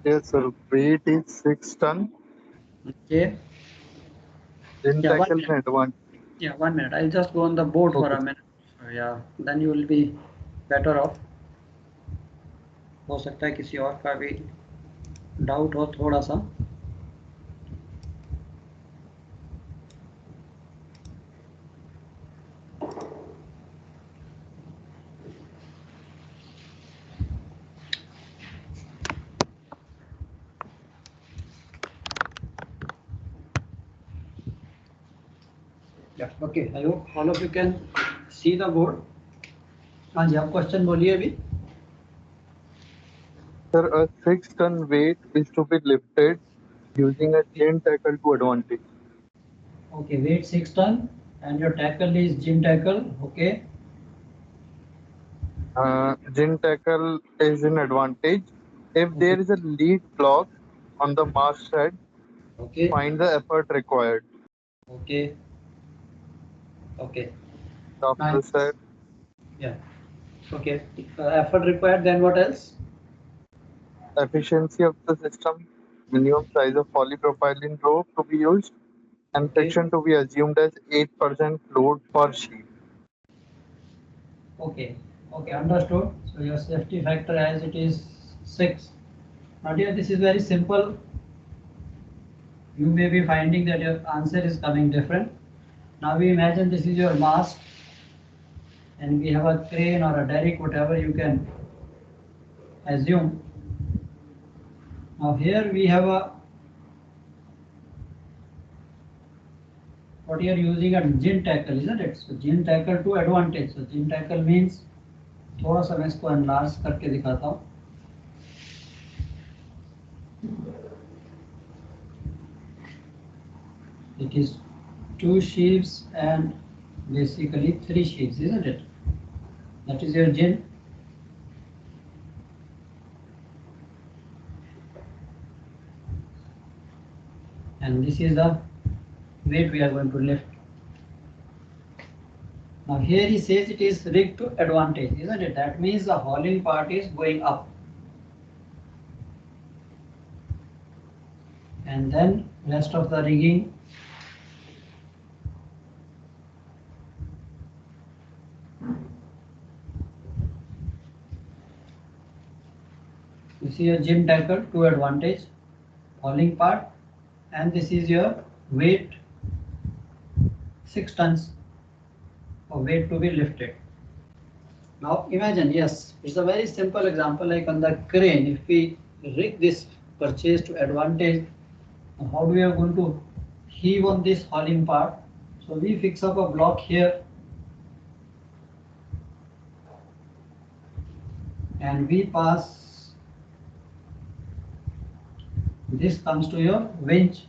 Yes, sir. Weight is 6 ton. Okay. Gin Yeah, tackle in advance. 1 minute. I'll just go on the board for Okay. a minute. So, yeah, then you will be better off. हो सकता है किसी और का भी doubt हो थोड़ा सा. Yeah, okay. I hope all of you can see the board. हाँ जी, आप क्वेश्चन बोलिए अभी. Sir, a 6 ton weight is to be lifted using a gin tackle to advantage. Okay, weight 6 ton and your tackle is gym tackle. Okay. Gin tackle is in advantage. If Okay. there is a lead block on the masthead, Okay. find the effort required. Okay. Okay. After Nice. that, Yeah. Okay. Effort required. Then what else? efficiency of the system, minimum size of polypropylene rope to be used, and Okay. friction to be assumed as 8% load per sheet. Okay. Okay. Understood. So your safety factor as it is 6. Now dear, this is very simple. You may be finding that your answer is coming different. Now we imagine this is your mast and we have a crane or a derrick, whatever you can assume. Now here we have a, what you are using a gin tackle, isn't it? So gin tackle to advantage. So gin tackle means, थोड़ा सा मैं इसको enlarge करके दिखाता हूँ. It is 2 sheaves and basically 3 sheaves, isn't it? That is your gin. And this is the weight we are going to lift. Now here he says it is rigged to advantage, isn't it? That means the hauling part is going up. And then rest of the rigging you see your gym tackle to advantage, hauling part, and this is your weight 6 tons of weight to be lifted. Now imagine, yes, it's a very simple example like on the crane. If we rig this purchase to advantage, how do we are going to heave on this hauling part? So we fix up a block here and we pass, this comes to your winch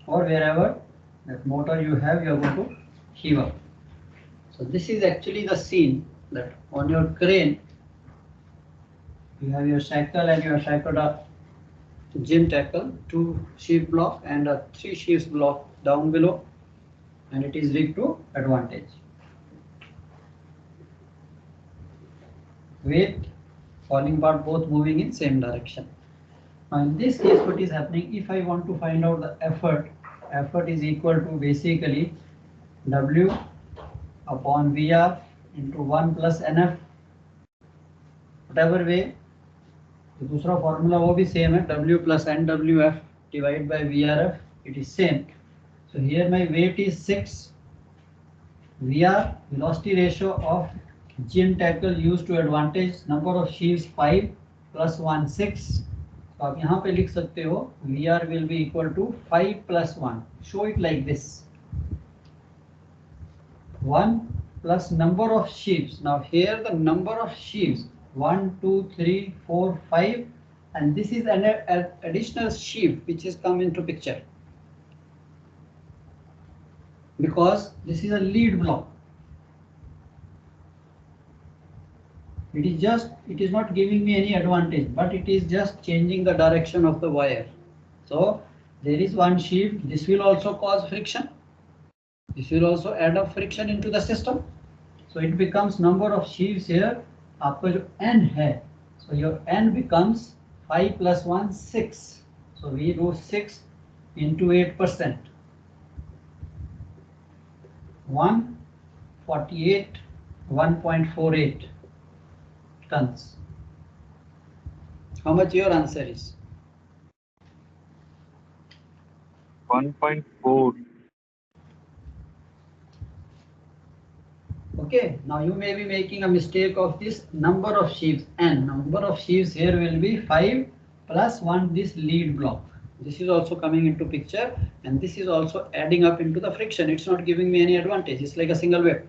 or wherever that motor you have, you are going to heave up. So this is actually the scene that on your crane you have your shackle and you have shackled a gym tackle, 2 sheave block and a 3 sheaves block down below, and it is rigged to advantage. Weight, falling part both moving in same direction. Now in this case what is happening, if I want to find out the effort, effort is equal to basically W upon VR into 1 plus NF, whatever way. तो दूसरा formula वो भी same है, W plus NWF divided by VRF, it is same. So here my weight is 6, VR velocity ratio of gym tackle used to advantage, number of sheaves 5 plus 1 6. तो आप यहाँ पे लिख सकते हो VR will be equal to 5 plus 1. Show it like this. 1 plus number of sheaves. Now here the number of sheaves 1, 2, 3, 4, 5, and this is an additional sheave which is come into picture because this is a lead block. It is not giving me any advantage, but it is just changing the direction of the wire. So there is one sheave. This will also cause friction. This will also add up friction into the system. So it becomes number of sheaves here. आपका जो n है, so your n becomes 5 plus 1, 6. So we do 6 into 8%. 148, 1.48 tons. How much your answer is? 1.4. Okay, now you may be making a mistake of this number of sheaves, and number of sheaves here will be 5 plus 1 this lead block. This is also coming into picture, and this is also adding up into the friction. It's not giving me any advantage. It's like a single wave.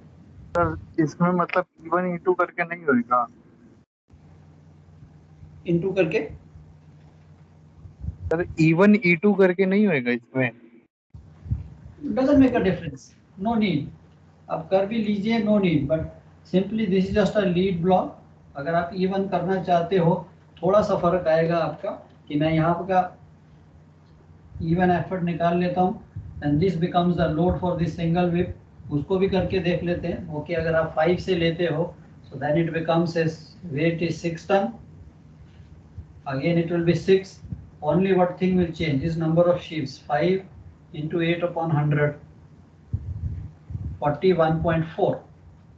Sir इसमें मतलब E1 E2 करके नहीं होएगा Into करके sir E1 E2 करके नहीं होएगा इसमें doesn't make a difference. No need. आप कर भी लीजिए, no need. But simply this is just a lead block. अगर आप even करना चाहते हो, थोड़ा सा फर्क आएगा आपका कि मैं यहाँ का even effort निकाल लेता हूँ, and this becomes the load for this single whip. उसको भी करके देख लेते हैं. Okay, अगर आप 5 से लेते हो, so then it becomes as weight is 6 ton. Again it will be 6. Only what thing will change is number of sheaves. 5 into 8 upon 100. 41.4.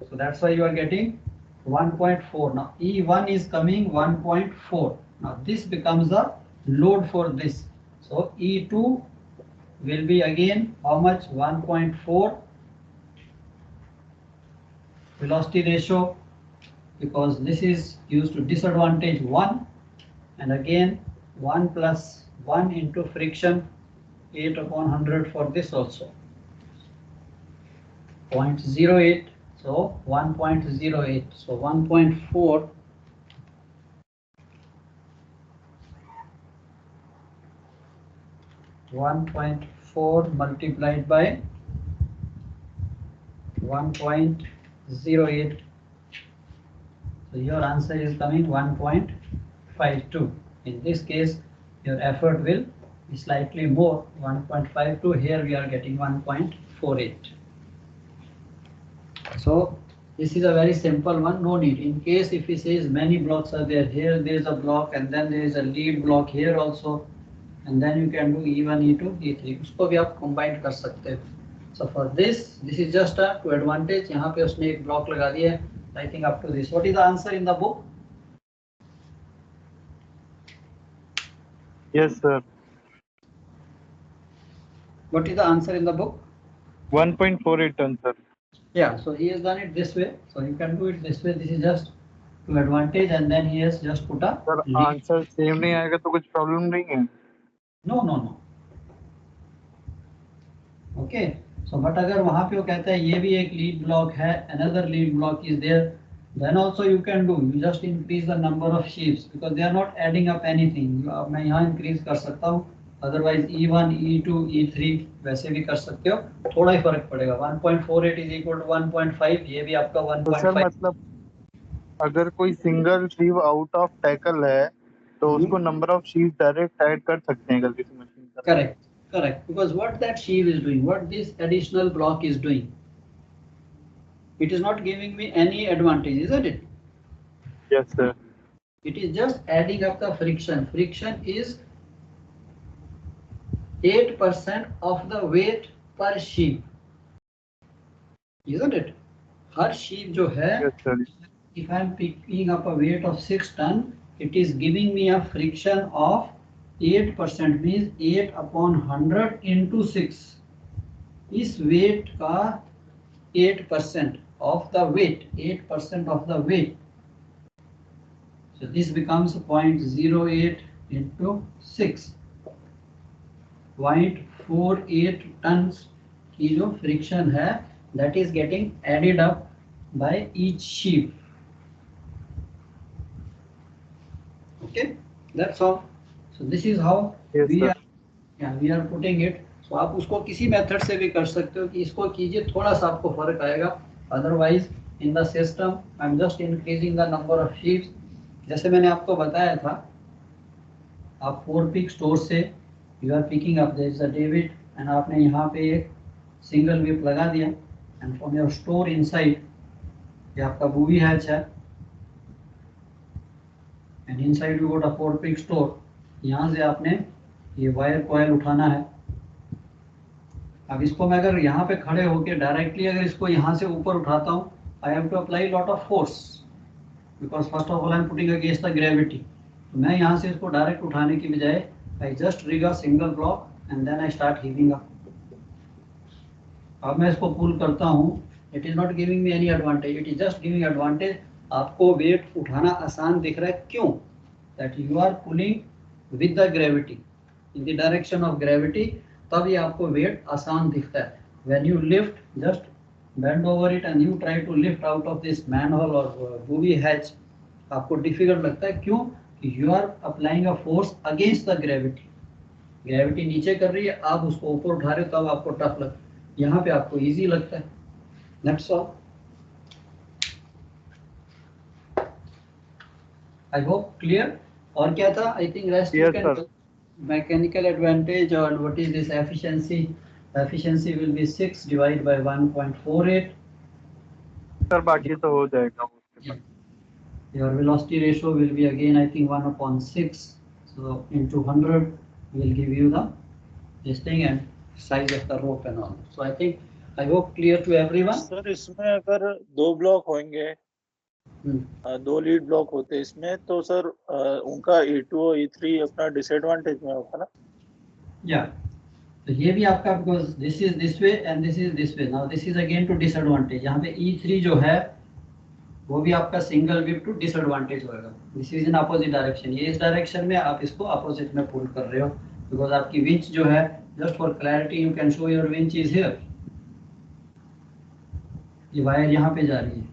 So that's why you are getting 1.4. Now E1 is coming 1.4. Now this becomes the load for this. So E2 will be again how much? 1.4 velocity ratio, because this is used to disadvantage 1, and again 1 plus 1 into friction 8 upon 100 for this also. 0.08, so 1.08, so 1.4 1.4 multiplied by 1.08, so your answer is coming 1.52. In this case your effort will be slightly more, 1.52. Here we are getting 1.48. So this is a very simple one, no need. In case if he says many blocks are there, here there is a block and then there is a lead block here also, and then you can do E1, E2, E3. उसको भी आप combine कर सकते हो. So for this is just a to advantage. यहाँ पे उसने एक block लगा दिया है. I think up to this. What is the answer in the book? Yes sir. What is the answer in the book? 1.48 ton sir. Yeah, so he has done it this way. So you can do it this way. This is just to advantage, and then he has just put a sir lead. Answer same नहीं आएगा तो कुछ problem नहीं है No, no, no. Okay. So but अगर वहाँ पे वो कहता है ये भी एक lead block है, another lead block is there, then also you can do. You just increase the number of sheaves because they are not adding up anything. मैं यहाँ increase कर सकता हूँ. Otherwise E1, E2, E3 वैसे भी कर सकते हो. थोड़ा ही फर्क पड़ेगा. 1.48 is equal to 1.5. ये भी आपका तो सर 1.5. मतलब अगर कोई single Shiv out of tackle है तो उसको number of Shiv direct add कर सकते हैं अगर किसी मशीन का Correct, correct. Because what that sheave is doing, what this additional block is doing, it is not giving me any advantage, isn't it? Yes sir It is just adding up the friction. Friction is 8% of the weight per sheave, isn't it? Her sheave जो है, yes sir if I am picking up a weight of 6 ton, it is giving me a friction of 8%, means 8 upon 100 into 6. इस weight का 8% of the weight, 8% of the weight. So this becomes 0.08 into 6. 0.48 tons की जो friction है, that is getting added up by each sheave. Okay, that's all. So this is how Yes, we sir. we are putting it. So आप उसको किसी method से भी कर सकते हो कि इसको कीजिए, थोड़ा सा आपको फर्क आएगा. Otherwise in the system I'm just increasing the number of sheaves. जैसे मैंने आपको बताया था, आप 4 pick स्टोर से you are picking up there is a David and आपने यहाँ पे एक सिंगल whip लगा दिया, and from your store inside ये आपका booby hatch है, and inside you got a 4-pick store. यहाँ से आपने ये वायर कॉयल उठाना है. अब इसको मैं अगर यहाँ पे खड़े होके डायरेक्टली अगर इसको यहाँ से ऊपर उठाता हूँ, I have to apply lot of force because first of all I am putting against the gravity. तो मैं यहाँ से इसको डायरेक्ट उठाने की बजाय I just rig a single block and then I start heaving up. अब मैं इसको पुल करता हूँ, it is not giving me any advantage, it is just giving advantage. आपको वेट उठाना आसान दिख रहा है, क्यों? That you are pulling with the gravity in the direction of gravity, तब ये आपको वेट आसान दिखता है. When you lift, just bend over it and you try to lift out of this manhole or booby hatch, आपको difficult लगता है, क्यों? कि you are applying a force against the gravity. Gravity नीचे कर रही है, आप उसको ऊपर उठा रहे हो, तब आपको टफ लगता है. यहाँ पे आपको easy लगता है. That's all. I hope clear. और क्या था? I think rest you can do. Mechanical advantage or what is this efficiency? Efficiency will be 6 divided by 1.48. Sir बाकी तो हो जाएगा. Your velocity ratio will be again I think 1/6. So into 100 will give you the this thing and size of the rope and all. So I think I hope clear to everyone. Sir इसमें अगर 2 block होंगे, 2 lead block होते इसमें, तो sir उनका E2 और E3 अपना disadvantage में होता ना. Yeah. तो ये भी आपका because this is this way and this is this way. Now this is again to disadvantage. यहाँ पे E3 जो है वो भी आपका सिंगल व्हीप टू डिसएडवांटेज होगा. This is in opposite direction. ये इस डायरेक्शन में आप इसको अपोजिट में पुल कर रहे हो बिकॉज आपकी विंच जो है, just for clarity you can show your winch is here. ये वायर यहाँ पे जा रही है.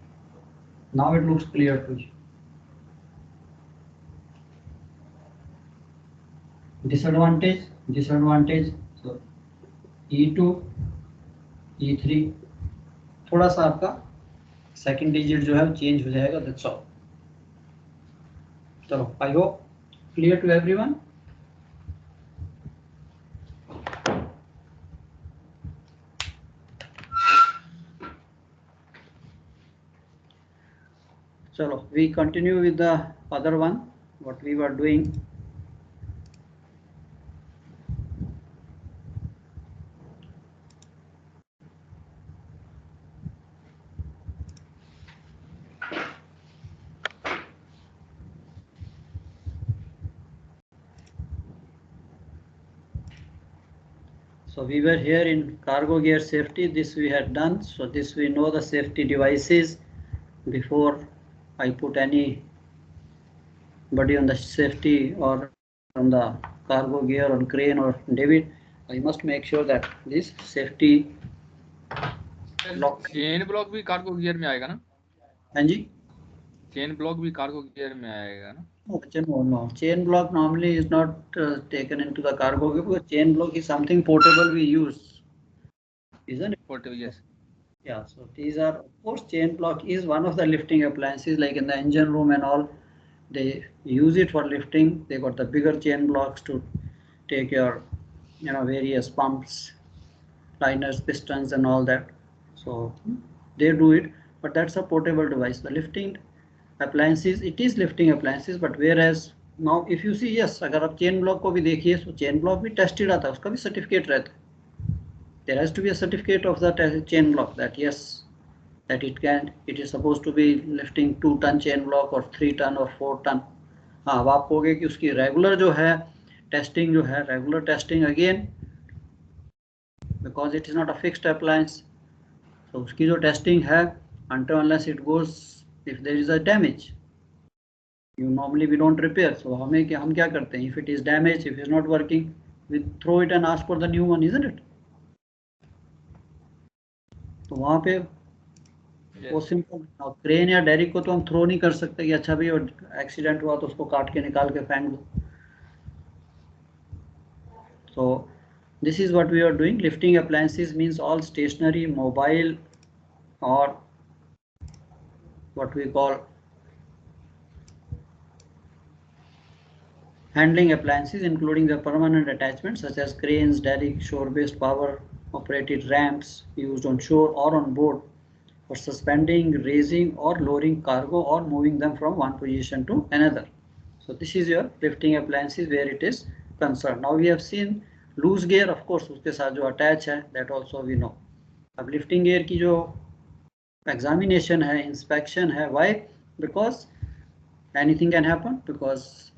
Now it looks clear to you. Disadvantage disadvantage. So E2 E3 थोड़ा सा आपका सेकेंड डिजिट जो है चेंज हो जाएगा. That's all. चलो, I hope clear to everyone. चलो, we continue with the other one what we were doing. So we were here in cargo gear safety. This we had done. So this we know the safety devices. Before I put anybody on the safety or on the cargo gear on crane or David, I must make sure that this safety block. Chain block भी cargo gear में आएगा ना? हाँ जी. Chain block भी cargo gear में आएगा ना? No. Chain block normally is not taken into the cargo gear because chain block is something portable we use, isn't it? Portable, yes. Yeah. So these are, of course, chain block is one of the lifting appliances. Like in the engine room and all, they use it for lifting. They got the bigger chain blocks to take your, various pumps, liners, pistons, and all that. So they do it, but that's a portable device. The lifting appliances, it is lifting appliances, but whereas now if you see, yes, अगर आप chain block को भी देखिए तो chain block भी tested आता है, उसका भी certificate रहता है. There has to be a certificate of the chain block that yes, that it is supposed to be lifting 2-ton chain block or 3-ton or 4-ton. हाँ, अब आप कहोगे कि उसकी regular जो है testing जो है, regular testing again because it is not a fixed appliance. So उसकी जो testing है, until unless it goes, if there is a damage, normally we don't repair. So हम क्या करते हैं? If it is damaged, if it is not working, we throw it and ask for the new one, isn't it? तो वहाँ पे वो simple. Crane या Derek को तो हम थ्रो नहीं कर सकते कि अच्छा भी एक्सीडेंट हुआ तो उसको काट के निकाल के फेंक दो. So this is what we are doing. Lifting appliances means all stationary, mobile, or what we call handling appliances, including the permanent attachments such as cranes, derrick, shore-based power-operated ramps used on shore or on board for suspending, raising, or lowering cargo or moving them from one position to another. So this is your lifting appliances where it is concerned. Now we have seen loose gear, of course उसके साथ जो attach है, that also we know. अब lifting gear की जो examination है, inspection है, why? Because anything can happen, because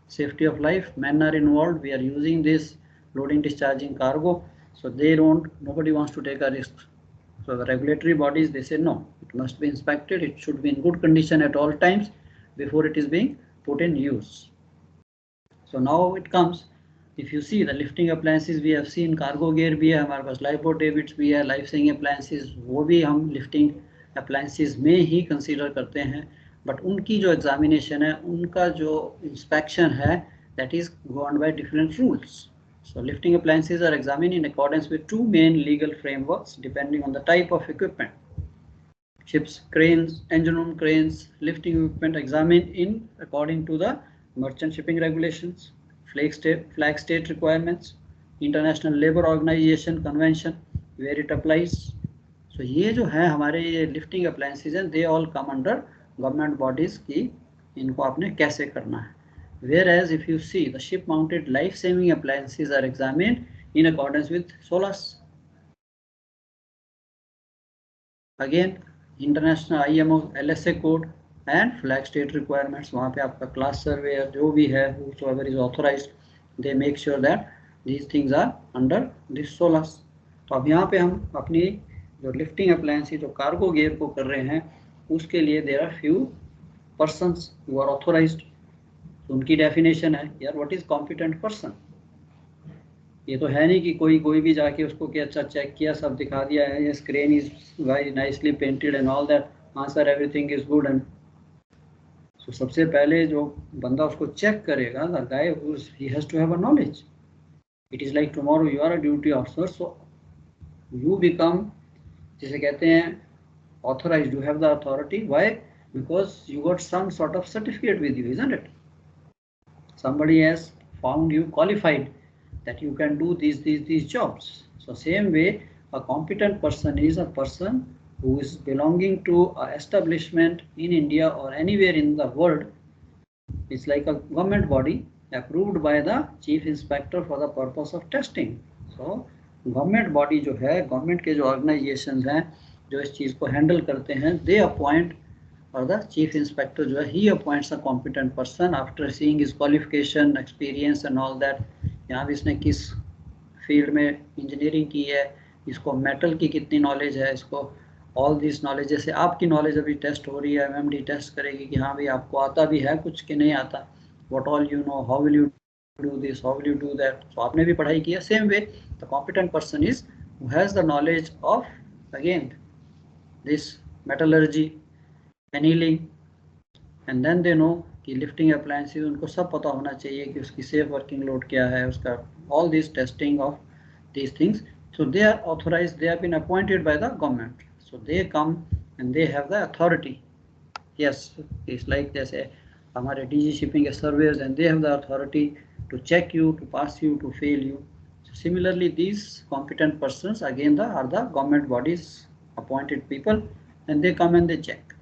safety of life, men are involved, we are using this loading discharging cargo, so nobody wants to take a risk. So the regulatory bodies, they say no, it must be inspected, it should be in good condition at all times before it is being put in use. So now it comes, if you see the lifting appliances, we have seen cargo gear भी है हमारे पास, lifeboat davits भी है, life saving appliances वो भी हम lifting appliances में ही consider करते हैं, but उनकी जो examination है, उनका जो inspection है, that is governed by different rules. So lifting appliances are examined in accordance with two main legal frameworks depending on the type of equipment. Ships, cranes, engine room cranes, lifting equipment examined in according to the merchant shipping regulations, flag state requirements, International Labour Organization convention where it applies. So ये जो है हमारे ये lifting appliances हैं, they all come under government bodies की इनको आपने कैसे करना है. Whereas if you see the ship mounted life saving appliances are examined in accordance with SOLAS. Again international IMO LSA code and flag state requirements, वहाँ पे आपका class surveyor जो भी है, whosoever is authorized, they make sure that these things are under this SOLAS. तो अब यहाँ पे हम अपनी जो lifting appliance जो cargo gear को कर रहे हैं, उसके लिए there are few persons who are authorized. तो उनकी डेफिनेशन है यार, व्हाट इज कॉम्पिटेंट पर्सन. ये तो है नहीं कि कोई भी जाके उसको कि अच्छा चेक किया, सब दिखा दिया है, yes crane is very nicely painted and all that, हाँ sir everything is good. And so सबसे पहले जो बंदा उसको चेक करेगा, the guy he has to have a knowledge. It is like tomorrow you are a duty officer, so you become, जिसे कहते हैं authorised, you have the authority. Why? Because you got some sort of certificate with you, isn't it? Somebody has found you qualified that you can do these jobs. So same way, a competent person is a person who is belonging to an establishment in India or anywhere in the world. It's like a government body approved by the chief inspector for the purpose of testing. So government body जो है, government के जो organizations हैं जो इस चीज़ को handle करते हैं, they appoint, or the chief inspector जो है, he appoints a competent person after seeing his qualification, experience and all that. यहाँ भी इसने किस फील्ड में इंजीनियरिंग की है, इसको मेटल की कितनी नॉलेज है, इसको ऑल दिस नॉलेज. जैसे आपकी नॉलेज अभी टेस्ट हो रही है, एमएमडी टेस्ट करेगी कि हाँ भाई आपको आता भी है कुछ कि नहीं आता, what all you know, how will you do this, how will you do that. तो आपने भी पढ़ाई की है. Same way the competent person is who has the knowledge of again this metallurgy, annealing, and then they know कि lifting appliances, उनको सब पता होना चाहिए कि उसकी सेफ वर्किंग लोड क्या है, उसका all this testing of these things. So they are authorized, they have been appointed by the government, so they come and they have the authority. Yes, it's like जैसे हमारे DG shipping surveyors, and they have the authority to check you, to pass you, to fail you. So similarly, these competent persons again are the government bodies appointed people, and they come and they check.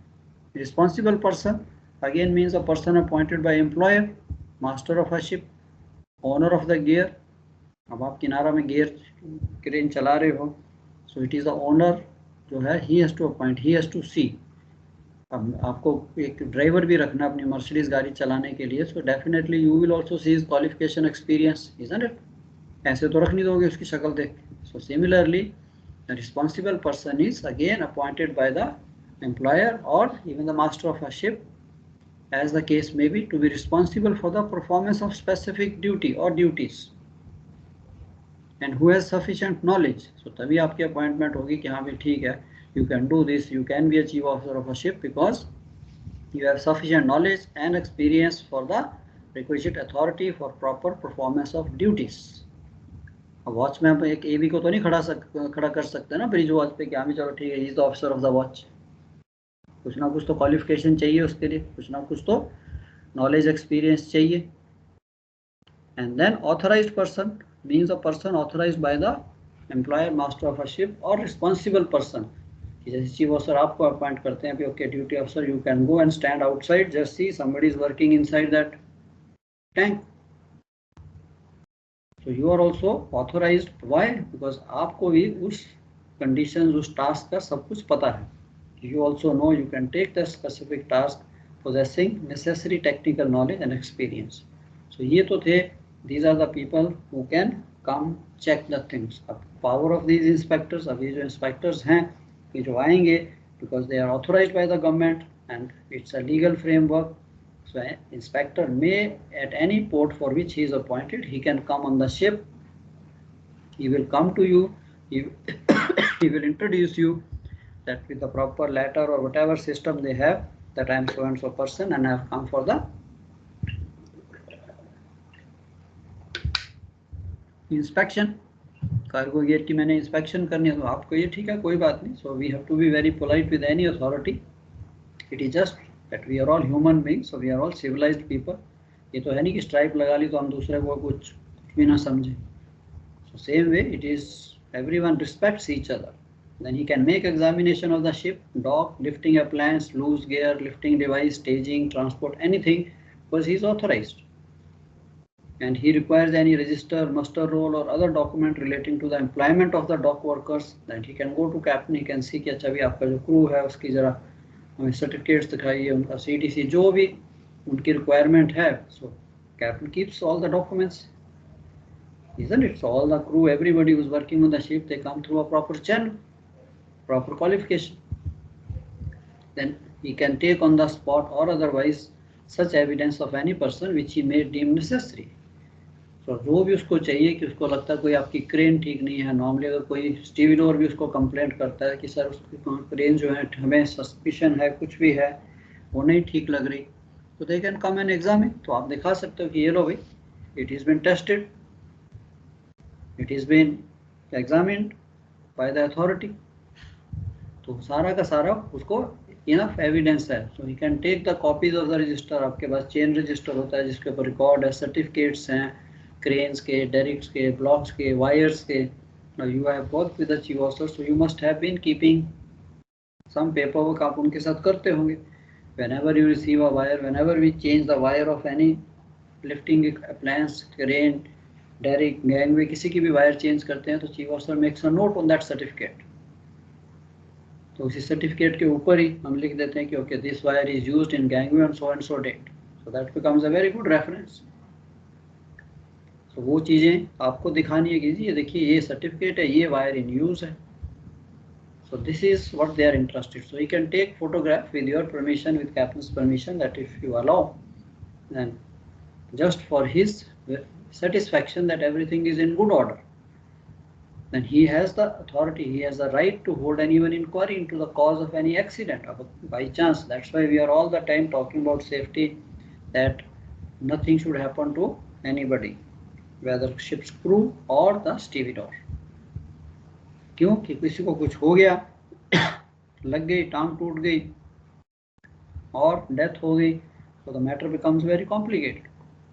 Responsible person again means a person appointed by employer, master of a ship, owner of the gear. अब आप किनारा में gear crane चला रहे हो, so it is the owner जो है, he has to appoint, he has to see. अब आपको एक ड्राइवर भी रखना अपनी मर्सिडीज गाड़ी चलाने के लिए, so definitely you will also see his qualification, experience, isn't it? ऐसे तो रख नहीं दोगे उसकी शक्ल देख. So similarly the responsible person is again appointed by the employer or even the master of a ship, as the case may be, to be responsible for the performance of specific duty or duties, and who has sufficient knowledge. So तभी आपकी appointment होगी कि हाँ भाई ठीक है, you can do this, you can be a chief officer of a ship because you have sufficient knowledge and experience for the requisite authority for proper performance of duties. अब watch में आप एक एवी को तो नहीं खड़ा कर सकते ना ब्रिज वॉच पे कि हाँ भी चलो ठीक है, he is the officer of the watch. कुछ ना कुछ तो क्वालिफिकेशन चाहिए उसके लिए, कुछ ना कुछ तो नॉलेज एक्सपीरियंस चाहिए. And then authorised person means a person authorised by the employer, master of a ship, और रिस्पॉन्सिबल पर्सन. जैसे चीफ ऑफिसर आपको अपॉइंट करते हैं, okay duty officer, you can go and stand outside, just see somebody is working inside that tank. So you are also authorized. Why? Because आपको भी उस conditions, उस task का सब कुछ पता है. You also know you can take the specific task possessing necessary technical knowledge and experience. So ये तो थे, these are the people who can come check the things. अब power of these inspectors, अब ये जो inspectors हैं ये जो आएंगे, because they are authorized by the government and it's a legal framework. So an inspector may at any port for which he is appointed, he can come on the ship, he will come to you, he will introduce you that with the proper letter or whatever system they have, that I am so and so person and I have come for the inspection. Cargo gate की मैंने inspection करनी है, तो आपको ये ठीक है, कोई बात नहीं. So we have to be very polite with any authority. It is just that we are all human beings, so we are all civilised people. ये तो है नहीं कि स्ट्राइप लगा ली तो हम दूसरे को कुछ भी ना समझे. So same way it is everyone respects each other. Then he can make examination of the ship, dock, lifting appliance, loose gear, lifting device, staging, transport, anything, because he is authorized. And he requires any register, muster roll or other document relating to the employment of the dock workers, then he can go to captain, he can see कि अच्छा भी आपका जो crew है उसकी जरा हमें certificates दिखाइए, उनका CTC जो भी उनकी requirement है. So captain keeps all the documents, isn't it? So all the crew, everybody who's working on the ship, they come through a proper channel, proper qualification. Then he can take on the spot or otherwise such evidence of any person which he may deem necessary. So जो भी उसको चाहिए कि उसको लगता है कोई आपकी क्रेन ठीक नहीं है. नॉर्मली अगर कोई स्टीविडोर भी उसको कंप्लेंट करता है कि सर उसकी क्रेन जो है हमें सस्पिशन है, कुछ भी है, वो नहीं ठीक लग रही, तो they can come and examine. तो आप दिखा सकते हो कि ये लो भाई, it is been tested, it is been examined by the authority. तो सारा का सारा उसको इनफ एविडेंस है. So he can take the copies of the register. आपके पास चेन रजिस्टर होता है जिसके ऊपर रिकॉर्ड है, सर्टिफिकेट्स हैं क्रेन्स के, डेरिक्स के, ब्लॉक्स के, वायर्स के. You have worked with the chief officer, so you must have been keeping some paper work. आप उनके साथ करते होंगे. Whenever you receive a wire, whenever we change the wire of any lifting appliance, crane, derrick, gangway, किसी की भी wire change करते हैं तो chief officer makes a note on that certificate. तो उसी सर्टिफिकेट के ऊपर ही हम लिख देते हैं कि okay this wire is used in gangway on so and so date. So that becomes a very good reference. तो वो चीज़ें आपको दिखानी है कि जी ये देखिए ये सर्टिफिकेट है, ये वायर इन यूज़ है. So this is what they are interested. So you can take photograph with your permission, with captain's permission, that if you allow, and just for his satisfaction that everything is in good order, then he has the authority, he has the right to hold anyone inquiry into the cause of any accident by chance. That's why we are all the time talking about safety, that nothing should happen to anybody, whether ship's crew or the stevedore. क्योंकि किसी को कुछ हो गया, लग गई, टांग टूट गई और डेथ हो गई, तो the matter becomes very complicated.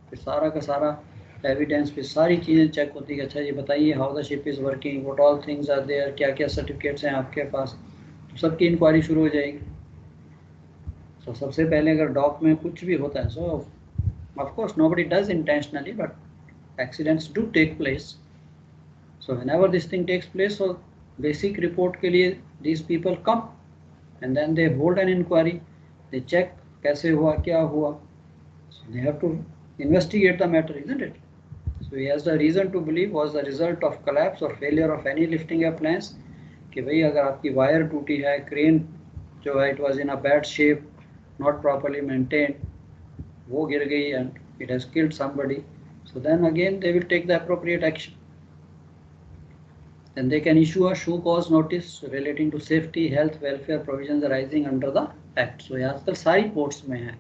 फिर सारा का सारा एविडेंस पे सारी चीज़ें चेक होती है. अच्छा ये बताइए how the ship is working, what all things are there, क्या क्या सर्टिफिकेट्स हैं आपके पास, तो सबकी इंक्वायरी शुरू हो जाएगी. सो सबसे पहले अगर डॉक में कुछ भी होता है, so of course nobody does intentionally, but accidents do take place. So whenever this thing takes place, so basic report के लिए these people come and then they hold an inquiry, they check कैसे हुआ, क्या हुआ. So they have to investigate the matter, isn't it? So he has the reason to believe was the result of collapse or failure of any lifting appliance, कि भाई अगर आपकी wire टूटी है, क्रेन जो है it was in a bad shape, not properly maintained, वो गिर गई and it has killed somebody, so then again they will take the appropriate action. Then they can issue a show cause notice relating to safety, health, welfare provisions arising under the act. So ये आजकल सारी ports में है.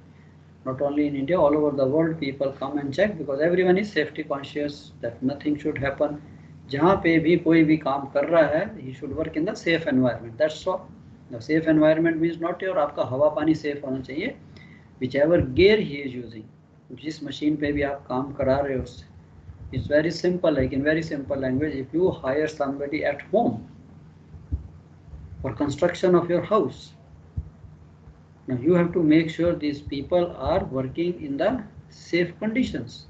Not only in India, all over the world people come and check because everyone is safety conscious that nothing should happen. जहाँ पे भी कोई भी काम कर रहा है, he should work in the safe environment. That's all. The safe environment means not your आपका हवा पानी safe होना चाहिए. Whichever gear he is using, जिस मशीन पे भी आप काम करा रहे हो उससे, it's very simple. Like in very simple language, if you hire somebody at home for construction of your house, now you have to make sure these people are working in the safe conditions.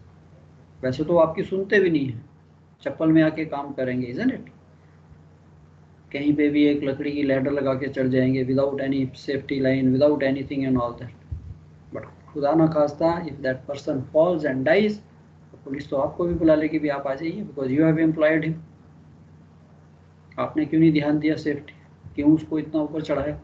वैसे तो आपकी सुनते भी नहीं है, चप्पल में आके काम करेंगे, इजंट इट। कहीं पे भी एक लकड़ी की लैडर लगा के चढ़ जाएंगे without any safety line, without anything and all that. But खुदा ना खास्ता if that person falls and dies, तो पुलिस तो आपको भी बुला लेगी, भी आप आ जाइए, because you have employed him. आपने क्यों नहीं ध्यान दिया सेफ्टी, क्यों उसको इतना ऊपर चढ़ाया?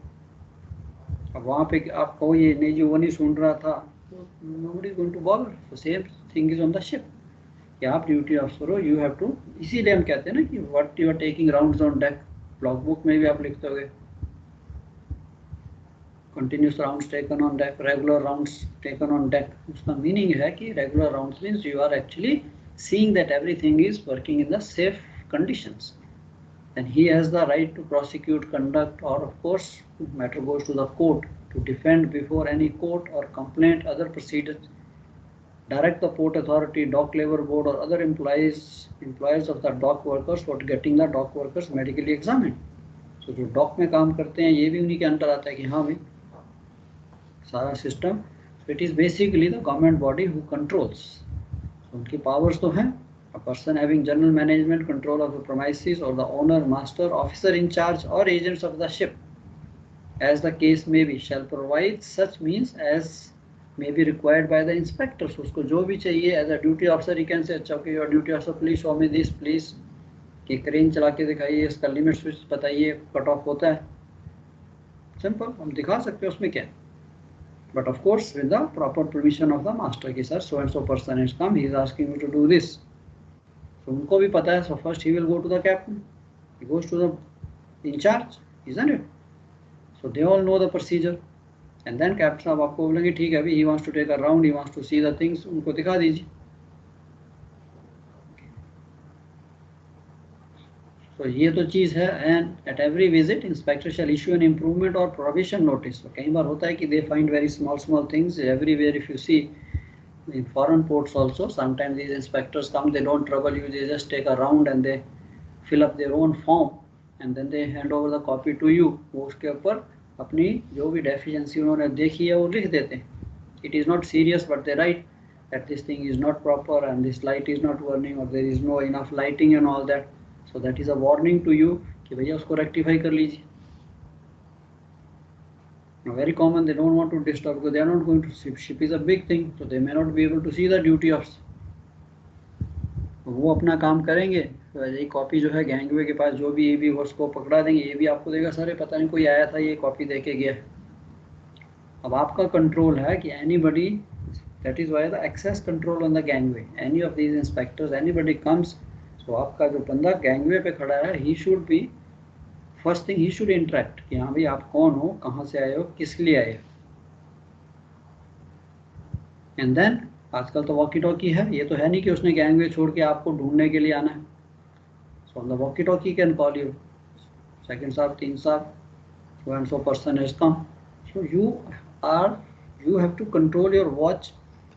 अब वहाँ पे आप कहो ये नहीं जी वो नहीं सुन रहा था, तो nobody is going to bother. The same thing is on the ship कि आप ड्यूटी ऑफिसर हो, यू हैव टू। इसीलिए हम कहते हैं ना कि what you are taking rounds on deck, log book में भी आप लिखते होगे continuous rounds taken on deck, regular rounds taken on deck. उसका मीनिंग है कि regular rounds means you are actually seeing that everything is working in the safe conditions, and he has the right to prosecute conduct, or of course matter goes to the court to defend before any court or complaint, other procedures, direct the port authority, dock labor board or other employees of the dock workers for getting the dock workers medically examined. So जो dock में काम करते हैं ये भी उन्हीं के अंदर आता है कि हाँ भाई सारा system. So it is basically the government body who controls. So उनकी powers तो हैं। A person having general management control of the premises, or the owner, master, officer in charge, or agents of the ship, as the case may be, shall provide such means as may be required by the inspector. So उसको जो भी चाहिए as a duty officer he can say, अच्छा okay your duty officer please show me this please, कि crane चला के दिखाइए, इसका लिमिट स्विच बताइए, कट ऑफ होता है, सिंपल हम दिखा सकते हैं, उसमें क्या। But of course with the proper permission of the master कि sir so and so person has come, he is asking me to do this. तो उनको भी पता है, so first he will go to the captain, he goes to the in charge, isn't it? So they all know the procedure, and then captain साहब आपको बोलेंगे ठीक है अभी he wants to take a round, he wants to see the things, उनको दिखा दीजिए। तो ये तो चीज़ है। and at every visit inspector shall issue an improvement or provision notice. तो कई बार होता है कि they find very small things everywhere. If you see in foreign ports also, sometimes these inspectors come, they don't trouble you, they just take a round and they fill up their own form and then they hand over the copy to you. वो उसके ऊपर अपनी जो भी deficiency उन्होंने देखी है वो लिख देते हैं। It is not serious but they write that this thing is not proper and this light is not burning or there is no enough lighting and all that. So that is a warning to you कि भैया उसको rectify कर लीजिए। Very common, they don't want to disturb because they are not going to ship. Ship is a big thing, so they may not be able to see the duty officer. वो अपना काम करेंगे, तो ये copy जो है gangway के पास जो भी ये भी उसको पकड़ा देंगे, ये भी आपको देगा सर पता नहीं कोई आया था ये कॉपी दे के गया। अब आपका कंट्रोल है कि anybody, that is why the access control on the gangway, any of these inspectors anybody comes, so आपका जो बंदा गैंगवे पे खड़ा है he should be first thing he should interact कि हाँ भाई आप कौन हो, कहाँ से आए हो, किस लिए आए हो। एंड देन आजकल तो वॉकी टॉकी है, ये तो है नहीं कि उसने गैंगवे छोड़ के आपको ढूंढने के लिए आना है। So on the walkie talkie can call you, second साहब, तीन साहब, so and so person has come. So you have to control your watch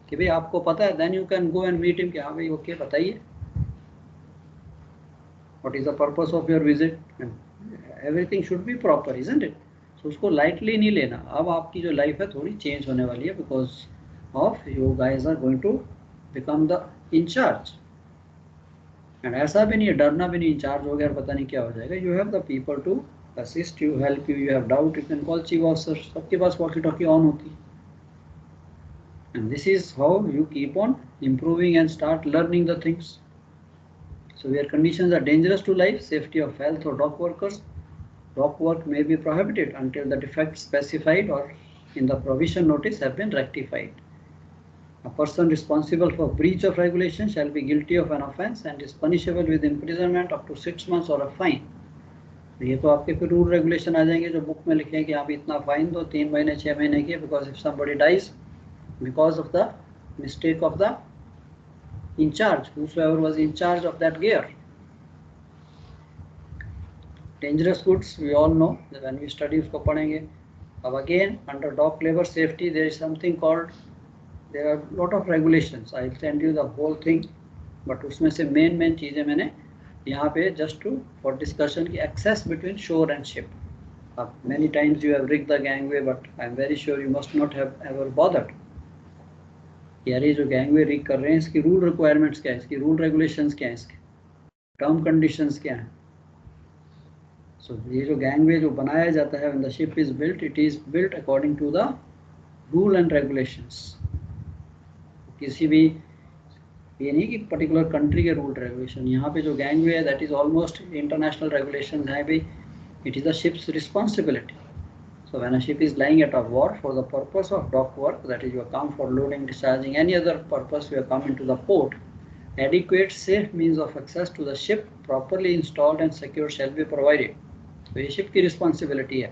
कि भाई आपको पता है, then you can go and meet him कि हाँ भाई ओके बताइए what is the purpose of your visit, everything should be proper, isn't it. So उसको लाइटली नहीं लेना। अब आपकी जो लाइफ है थोड़ी चेंज होने वाली है because of you guys are going to become the incharge. एंड ऐसा भी नहीं है, डरना भी नहीं, इंचार्ज हो गया और पता नहीं क्या हो जाएगा। You have the people to assist you, help you, you have doubt you can call chief officer, सबके पास वॉकी टॉकी ऑन होती है। And this is how you keep on improving and start learning the things. So where conditions are dangerous to life, safety of health or dock workers, dock work may be prohibited until the defects specified or in the provision notice have been rectified. A person responsible for breach of regulation shall be guilty of an offence and is punishable with imprisonment up to 6 months or a fine. ये तो आपके फिर rule regulation आ जाएंगे जो book में लिखे हैं कि आप इतना फाइन दो, 3 महीने 6 महीने के, because if somebody dies because of the mistake of the in charge, whosoever was in charge of that gear. Dangerous goods we all know that when we study उसको पढ़ेंगे। अब again under dock labor safety there is something called, there are lot of regulations, I will send you the whole thing, but उसमें से main चीज़ें मैंने यहाँ पे just to for discussion की access between shore and ship. अब many times you have rigged the gangway but I am very sure you must not have ever bothered. यार ये जो गैंगवे रिग कर रहे हैं इसकी रूल रिक्वायरमेंट्स क्या है, इसकी रूल रेगुलेशंस क्या है, इसके टर्म कंडीशंस क्या है। सो ये जो गैंगवे जो बनाया जाता है when the ship is built, it is built according to the rule and regulations. किसी भी ये नहीं कि पर्टिकुलर कंट्री के रूल रेगुलेशन, यहाँ पे जो गैंगवे है that is almost international regulation है भी। It is the ship's responsibility. So when a ship is lying at a wharf for the purpose of dock work, that is you come for loading, discharging, any other purpose you come into the port, adequate safe means of access to the ship properly installed and secured shall be provided. So ये ship की responsibility है।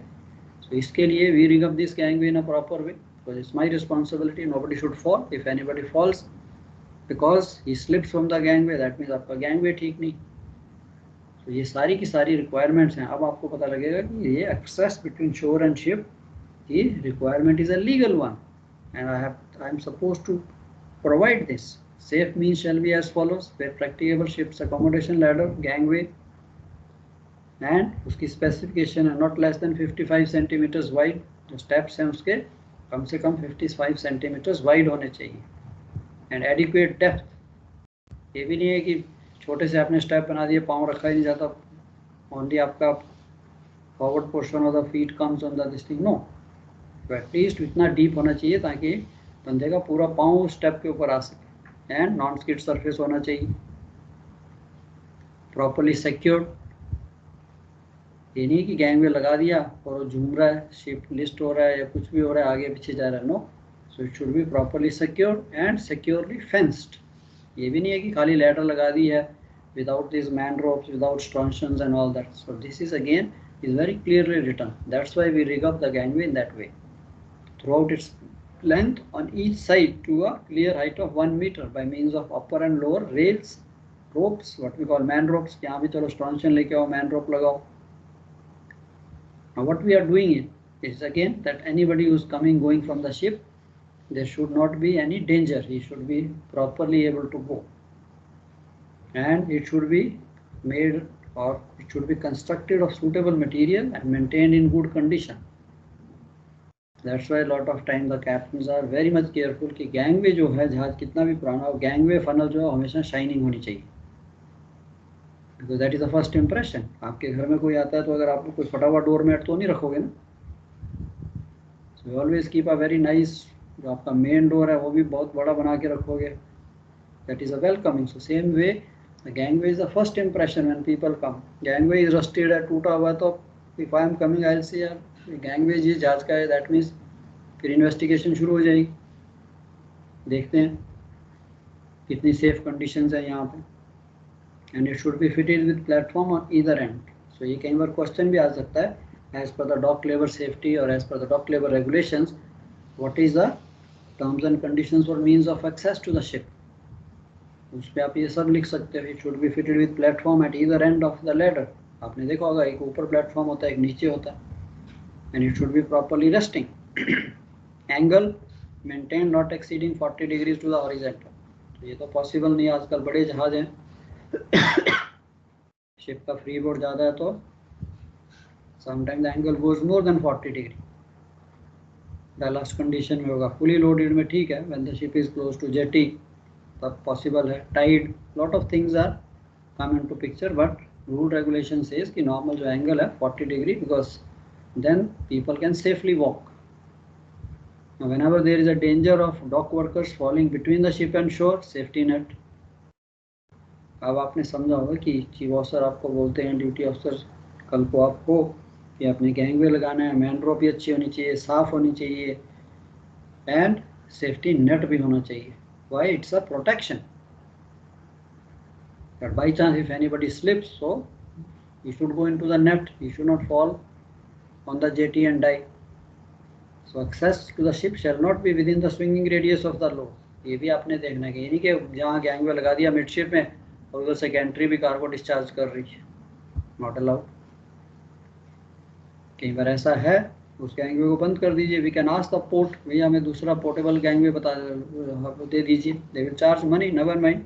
So इसके लिए we rig up this gangway in a proper way because it's my responsibility. Nobody should fall. If anybody falls because he slips from the gangway, that means आपका gangway ठीक नहीं। तो ये सारी की सारी रिक्वायरमेंट्स हैं। अब आपको पता लगेगा कि ये access between shore and ship की requirement is a legal one and I am suppose to provide this. Safe mean shall be as follows, where practicable ship's accommodation ladder gangway and उसकी specification है not less than 55 centimetres wide. जो steps हैं उसके कम से कम 55 centimetres wide होने चाहिए and adequate depth. ये भी नहीं है कि छोटे से आपने स्टेप बना दिए, पाँव रखा ही नहीं जाता, ओनली आपका forward portion of the feet comes on the this thing, no. तो एटलीस्ट इतना डीप होना चाहिए ताकि बंदे का पूरा पाँव स्टेप के ऊपर आ सके एंड नॉन स्किड सरफेस होना चाहिए, प्रॉपरली सिक्योर्ड। ये नहीं कि गैंगवे लगा दिया और वो झूम रहा है, शिप लिस्ट हो रहा है या कुछ भी हो रहा है, आगे पीछे जा रहा है, no. So it should be properly secured and securely fenced. ये भी नहीं है कि खाली लैडर लगा दी है without these man ropes, without stanchions and all that. So this is again is very clearly written. That's why we rig up the gangway in that way. Throughout its length on each side to a clear height of 1 meter by means of upper and lower rails, ropes, what we call man ropes. यहाँ भी चलो stanchion लेके आओ, man rope लगाओ. Now what we are doing is again that anybody who is coming going from the ship, there should not be any danger. He should be properly able to go. And it should be made or it should be constructed of suitable material and maintained in good condition. That's why a lot of time the captains are very much careful कि gangway जो है जहाज कितना भी पुराना हो, gangway funnel जो है हमेशा शाइनिंग होनी चाहिए, because that is the first impression. आपके घर में कोई आता है तो अगर आपको कोई फटा हुआ डोर मैट तो नहीं रखोगे ना। So always keep a very nice, जो आपका मेन डोर है वो भी बहुत बड़ा बना के रखोगे, that is a welcoming. So same way the gangway is the first impression when people come. Gangway is rusted है, टूटा हुआ, तो if I am coming I'll say यार gangway जी जहाज का है, that means फिर इन्वेस्टिगेशन शुरू हो जाएगी, देखते हैं कितनी सेफ कंडीशंस है यहाँ पे। And it should be fitted with platform on either end. So ये कई बार क्वेश्चन भी आ सकता है as per the dock labour safety or as per the dock labour regulations, what is the terms and conditions or means of access to the ship. उस पर आप ये सब लिख सकते हो। It should be fitted with platform at either end of the ladder. आपने देखा होगा एक ऊपर प्लेटफॉर्म होता है, एक नीचे होता है। And it should be properly resting, angle maintain not exceeding 40 degrees to the horizontal. तो ये तो पॉसिबल नहीं है, आजकल बड़े जहाज हैं, शिप का फ्री बोर्ड ज़्यादा है तो sometime the angle goes more than 40 degree. Ballast condition में होगा, फुली लोडेड में ठीक है, when the ship is close to jetty तब पॉसिबल है। Tide, lot of things are come into picture, but rule regulation says कि normal जो angle है 40 degree, because then people can safely walk. Whenever there is a danger of dock workers falling between the ship and shore, safety net. अब आपने समझा होगा कि chief officer आपको बोलते हैं, ड्यूटी ऑफिसर कल को आपको कि अपने गैंगवे लगाना है, मैन रोप भी अच्छी होनी चाहिए, साफ होनी चाहिए एंड सेफ्टी नेट भी होना चाहिए। Why? It's a protection. But by chance if anybody slips, so he should go into the net, he should not fall on the jetty and die. So access to the ship shall not be within the swinging radius of the load. ये भी आपने देखना है कि ये नहीं कि जहाँ गैंगवे लगा दिया मिडशिप में और उधर से गैंट्री भी कार्गो डिस्चार्ज कर रही है, नॉट अलाउड। कई बार ऐसा है, उस गैंगवे को बंद कर दीजिए। We can ask the port, भैया हमें दूसरा पोर्टेबल गैंगवे बता दे दीजिए, they will charge money, never mind.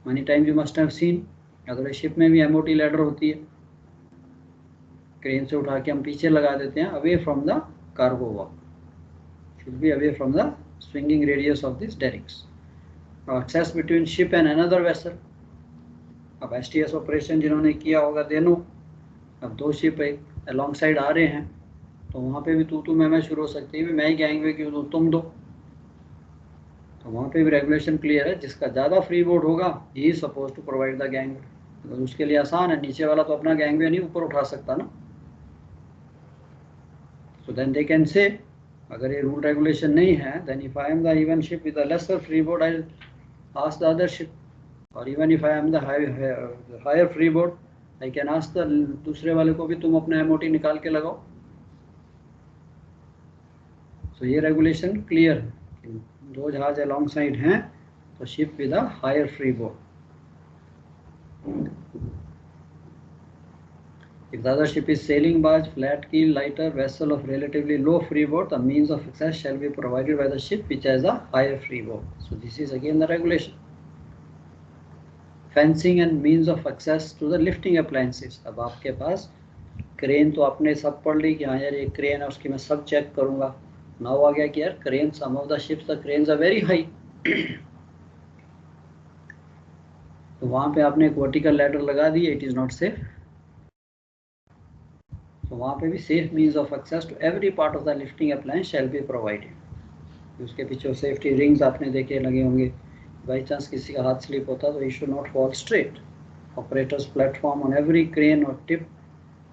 Money time you must have seen. अगर शिप में भी एमओटी लैडर होती है, क्रेन से उठा के हम पीछे लगा देते हैं, away from the cargo walk, should be away from the swinging radius of these derricks. Now access between ship and another vessel. अब STS ऑपरेशन जिन्होंने किया होगा दे नो, अब दो शिप एक अलॉन्ग साइड आ रहे हैं तो वहाँ पे भी तू मैं शुरू हो सकती है, मैं ही गैंगवे क्यों दूँ तुम दो, तो वहाँ पे भी रेगुलेशन क्लियर है, जिसका ज़्यादा फ्री बोर्ड होगा he is suppose to provide the gangway, तो उसके लिए आसान है, नीचे वाला तो अपना गैंगवे नहीं ऊपर उठा सकता ना, so then they can say अगर ये रूल रेगुलेशन नहीं है then if I am the even ship with a lesser freeboard I'll ask the other ship, or even if I am the higher freeboard I can ask the दूसरे वाले को भी तुम अपना MOT निकाल के लगाओ। so ये रेगुलेशन क्लियर है, दो जहाज अलॉन्ग साइड हैं तो ship with a higher freeboard। If the other ship is sailing barge, flat keel, lighter vessel of relatively low freeboard, the means of access shall be provided by the ship which has a higher freeboard. So this is again the regulation. Fencing and means of access to the lifting appliances. अब आपके पास crane तो आपने सब पढ़ ली कि हाँ यार ये क्रेन है उसकी मैं सब चेक करूँगा। नाउ आ गया कि यार crane, some of the ships the cranes are very high. तो वहाँ पे आपने एक वर्टिकल लैडर लगा दी, it is not safe. तो वहाँ पे भी safe means of access to every part of the lifting appliance shall be provided. उसके पीछे सेफ्टी रिंग्स आपने देखे लगे होंगे, बाई चांस किसी का हाथ स्लिप होता तो he should not fall straight. Operators platform on every crane or tip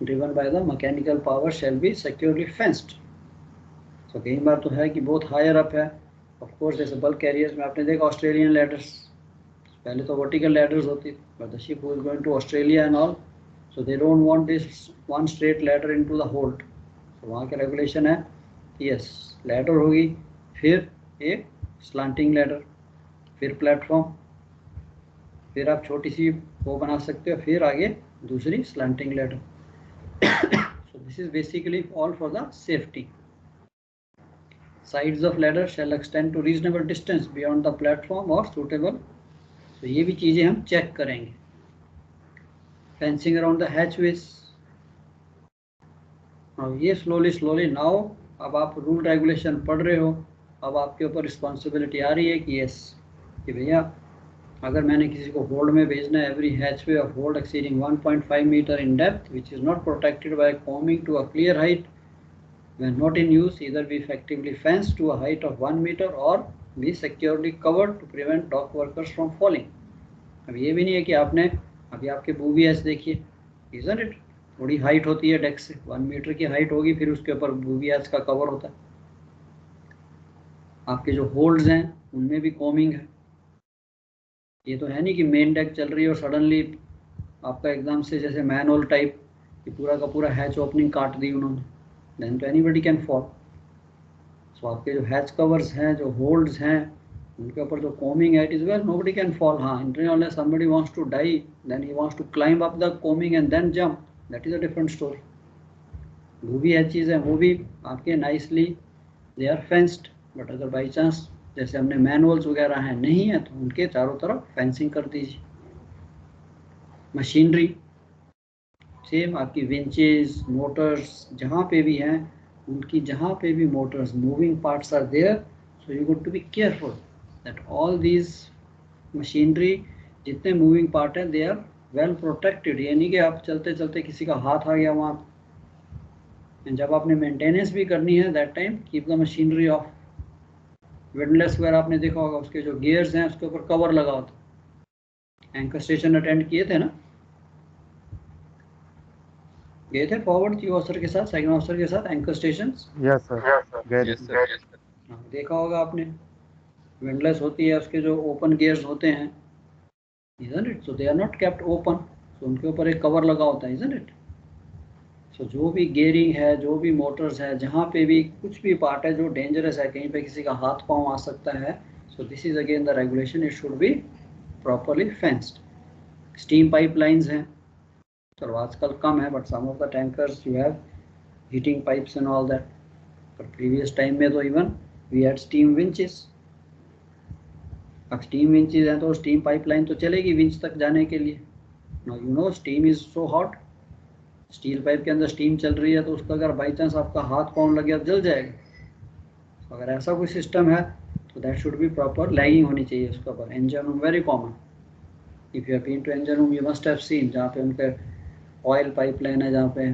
driven by the mechanical power shall be securely fenced. तो कई बार तो है कि बहुत हायर अप है, ऑफ कोर्स जैसे बल्क कैरियर्स में आपने देखा ऑस्ट्रेलियन लैडर्स, पहले तो वर्टिकल लैडर्स होती थी, but the ship was going to Australia and all, so they don't want this one straight ladder into the hold, so वहाँ का रेगुलेशन है यस लैडर होगी, फिर एक स्लांटिंग लैडर, फिर प्लेटफॉर्म, फिर आप छोटी सी वो बना सकते हो, फिर आगे दूसरी slanting ladder. so this is basically all for the safety. Sides of ladder shall extend to reasonable distance beyond the platform or suitable, so ये भी चीज़ें हम चेक करेंगे। fencing around the hatchways, अब ये स्लोली नाउ, अब आप rule regulation पढ़ रहे हो, अब आपके ऊपर रिस्पॉन्सिबिलिटी आ रही है कि यस कि भैया अगर मैंने किसी को होल्ड में भेजना है, every hatchway of hold exceeding 1.5 metre in depth which is not protected by coming to a clear height when not in use either be effectively fenced to a height of 1 meter or be securely covered to prevent dock workers from falling। अब ये भी नहीं है कि आपने अभी आपके बूवी S देखिए, isn't it? थोड़ी हाइट होती है डेक से, 1 मीटर की हाइट होगी, फिर उसके ऊपर बूवी एस का कवर होता है। आपके जो होल्ड्स हैं उनमें भी कॉमिंग है, ये तो है नहीं कि मेन डेक चल रही है और सडनली आपका एकदम से जैसे मैनुअल टाइप कि पूरा का पूरा हैच ओपनिंग काट दी उन्होंने, देन तो एनीबडी कैन फॉल। सो आपके जो हैच कवर्स हैं, जो होल्ड्स हैं, उनके ऊपर जो कॉमिंग है, it is well nobody can fall. हाँ, unless somebody wants to die, then he wants to climb up the combing and then jump, that is a different story। वो भी है चीज़ है, वो भी आपके nicely they are fenced, but अगर by chance जैसे हमने मैनुअल्स वगैरह हैं नहीं है तो उनके चारों तरफ फेंसिंग कर दीजिए। मशीनरी सेम, आपकी विंचेस, मोटर्स जहाँ पे भी हैं, उनकी जहाँ पे भी motors moving parts are there, so you got to be careful that all these machinery जितने मूविंग पार्ट हैं दे आर वेल प्रोटेक्टेड। ये नहीं कि आप चलते चलते किसी का हाथ आ गया वहाँ, जब आपने मेंटेनेंस भी करनी है that time keep the machinery of. Windless वगैरह आपने देखा होगा, उसके जो गियर्स हैं उसके ऊपर कवर लगा होता। एंकर स्टेशन अटेंड किए थे ना, गए थे फॉरवर्ड चीफ ऑफिसर के साथ, सेकंड ऑफिसर के साथ एंकर स्टेशन? यस सर, देखा होगा आपने, विंडलेस होती है, उसके जो ओपन गियर्स होते हैं, isn't it? So they are not kept open, so उनके ऊपर एक कवर लगा होता है, isn't it? So जो भी गियरिंग है, जो भी मोटर्स है, जहाँ पे भी कुछ भी पार्ट है जो डेंजरस है, कहीं पे किसी का हाथ पांव आ सकता है, so this is again the regulation, it should be properly fenced। Steam pipelines हैं, चलो आजकल कम है, but some of the tankers you have heating pipes and all that, पर प्रीवियस टाइम में तो even we had steam winches. अब steam winches हैं तो स्टीम पाइपलाइन तो चलेगी विंच तक जाने के लिए। Now you know steam is so hot, steel pipe के अंदर स्टीम चल रही है तो उसका अगर बाई चांस आपका हाथ पाँव लग गया तो जल जाएगा। तो अगर ऐसा कोई सिस्टम है तो that should be proper lagging होनी चाहिए उसके ऊपर. engine room very common. If you have been to engine room, you must have seen जहाँ पे उनके ऑयल पाइपलाइन है, जहाँ पे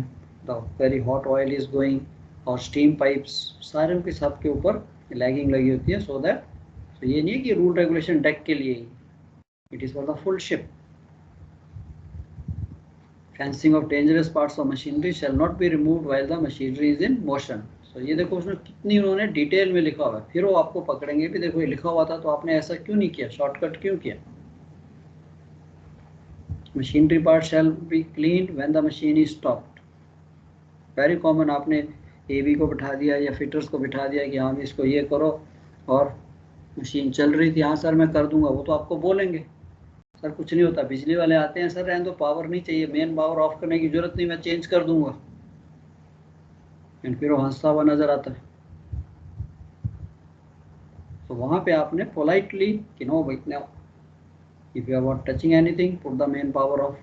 the very hot oil is going, और स्टीम पाइप्स सारे उनके सब के ऊपर लैगिंग लगी होती है. सो दैट, तो ये नहीं है कि रूल रेगुलेशन डेक के लिए ही, it is for the full ship. Fencing of dangerous parts of machinery shall not be removed while the machinery is in motion. So ये देखो उसमें कितनी उन्होंने डिटेल में लिखा हुआ है. फिर वो आपको पकड़ेंगे भी, देखो ये लिखा हुआ था तो आपने ऐसा क्यों नहीं किया, शॉर्टकट क्यों किया. Machinery parts shall be cleaned when the machine is stopped. Very common, आपने एबी को बिठा दिया या फिटर्स को बिठा दिया कि हाँ इसको ये करो, और मशीन चल रही थी, हाँ सर मैं कर दूंगा. वो तो आपको बोलेंगे सर कुछ नहीं होता. बिजली वाले आते हैं, सर रहने दो, पावर नहीं चाहिए, मेन पावर ऑफ करने की जरूरत नहीं, मैं चेंज कर दूंगा. एंड फिर वो हंसता हुआ नजर आता है. तो वहां पे आपने पोलाइटली कि नो भाई, no, if you are not touching anything put the main power off.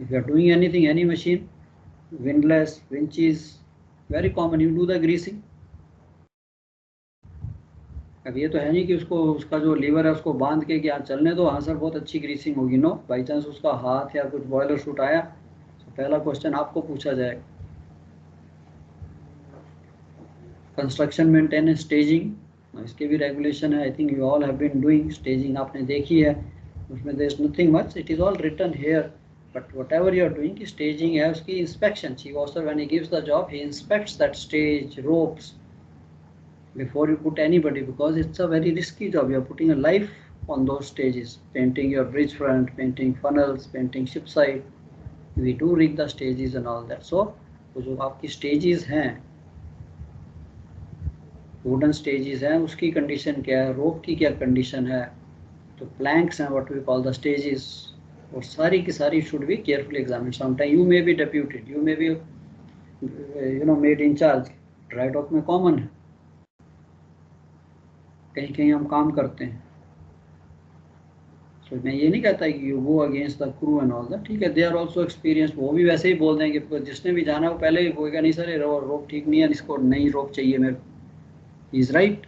If you are doing anything, any machine, windlass, winches, very common, you do the greasing. अब ये तो है नहीं कि उसको, उसका जो लीवर है उसको बांध के कि हाँ चलने दो, हाँ सर बहुत अच्छी ग्रीसिंग होगी. नो, बाई चांस उसका हाथ या कुछ बॉयलर शूट आया तो पहला क्वेश्चन आपको पूछा जाएगा. कंस्ट्रक्शन मेंटेनेंस, स्टेजिंग, इसके भी रेगुलेशन है. I think you all have been doing staging, आपने देखी है. उसमें there is nothing much, it is all written here. But whatever you are doing, की स्टेजिंग है उसकी inspection. Chief officer when he gives the job, he inspects that stage, ropes, before you put anybody, because it's a very risky job. You are putting a life on those stages, painting your bridge front, painting funnels, painting ship side. We do rig the stages and all that. So जो आपकी stages हैं, wooden stages हैं, उसकी condition क्या है, rope की क्या condition है, तो planks हैं, what we call the stages, और सारी की सारी should be carefully examined. Sometimes you may be deputed, you may be made in charge. Dry dock में common है, कहीं कहीं हम काम करते हैं. तो मैं ये नहीं कहता कि you go against the crew and all that. ठीक है, दे आर ऑल्सो एक्सपीरियंस, वो भी वैसे ही बोल देंगे. जिसने भी जाना वो पहले ही बोलेगा नहीं सर ये रोप ठीक नहीं है, इसको नई रोप चाहिए मेरे को. Is right.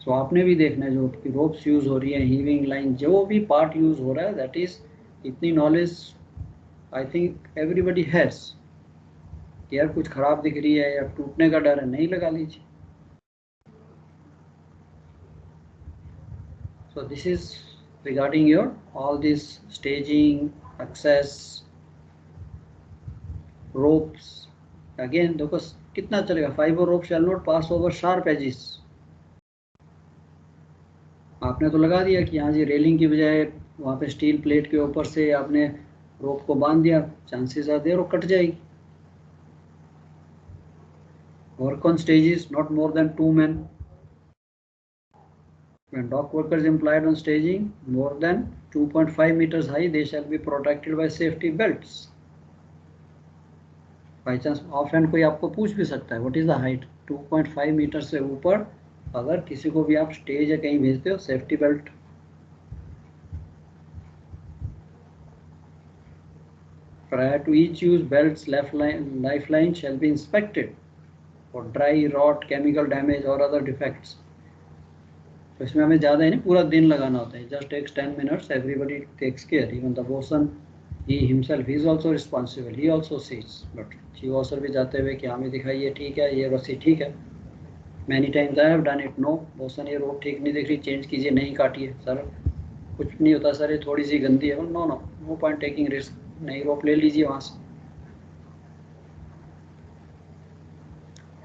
सो आपने भी देखना है जो रोप्स यूज हो रही है, हीविंग लाइन, जो भी पार्ट यूज हो रहा है, दैट इज, इतनी knowledge I think everybody has. यार कुछ खराब दिख रही है या टूटने का डर है, नहीं लगा लीजिए. So this is regarding your all this staging, access, ropes. Again देखो कितना चलेगा, fiber rope shall not pass over sharp edges. आपने तो लगा दिया कि यहाँ जी रेलिंग की बजाय वहाँ पे स्टील प्लेट के ऊपर से आपने रोप को बांध दिया, चांसेस आर देयर वो कट जाएगी. Work on stages, not more than 2 men. When dock workers employed on staging more than 2.5 meters high, they shall be protected by safety belts. By chance off hand कोई आपको पूछ भी सकता है what is the height. 2.5 metre से ऊपर अगर किसी को भी आप स्टेज या कहीं भेजते हो, safety belt. Prior to each use, belts, lifeline shall be inspected for dry, rot, chemical damage or other defects. तो इसमें हमें ज़्यादा ही नहीं, पूरा दिन लगाना होता है. Just takes 10 minutes, everybody takes care, even the bosun, he himself, he is also responsible, he also sees. But chief officer भी जाते हुए कि हमें दिखाइए ठीक है, ये रस्सी ठीक है. Many times I have done it. No bosun, ये रोप ठीक नहीं दिख रही, चेंज कीजिए, नहीं काटिए. सर कुछ नहीं होता सर, ये थोड़ी सी गंदी है. No no, no point taking risk, नई रोप ले लीजिए वहाँ से.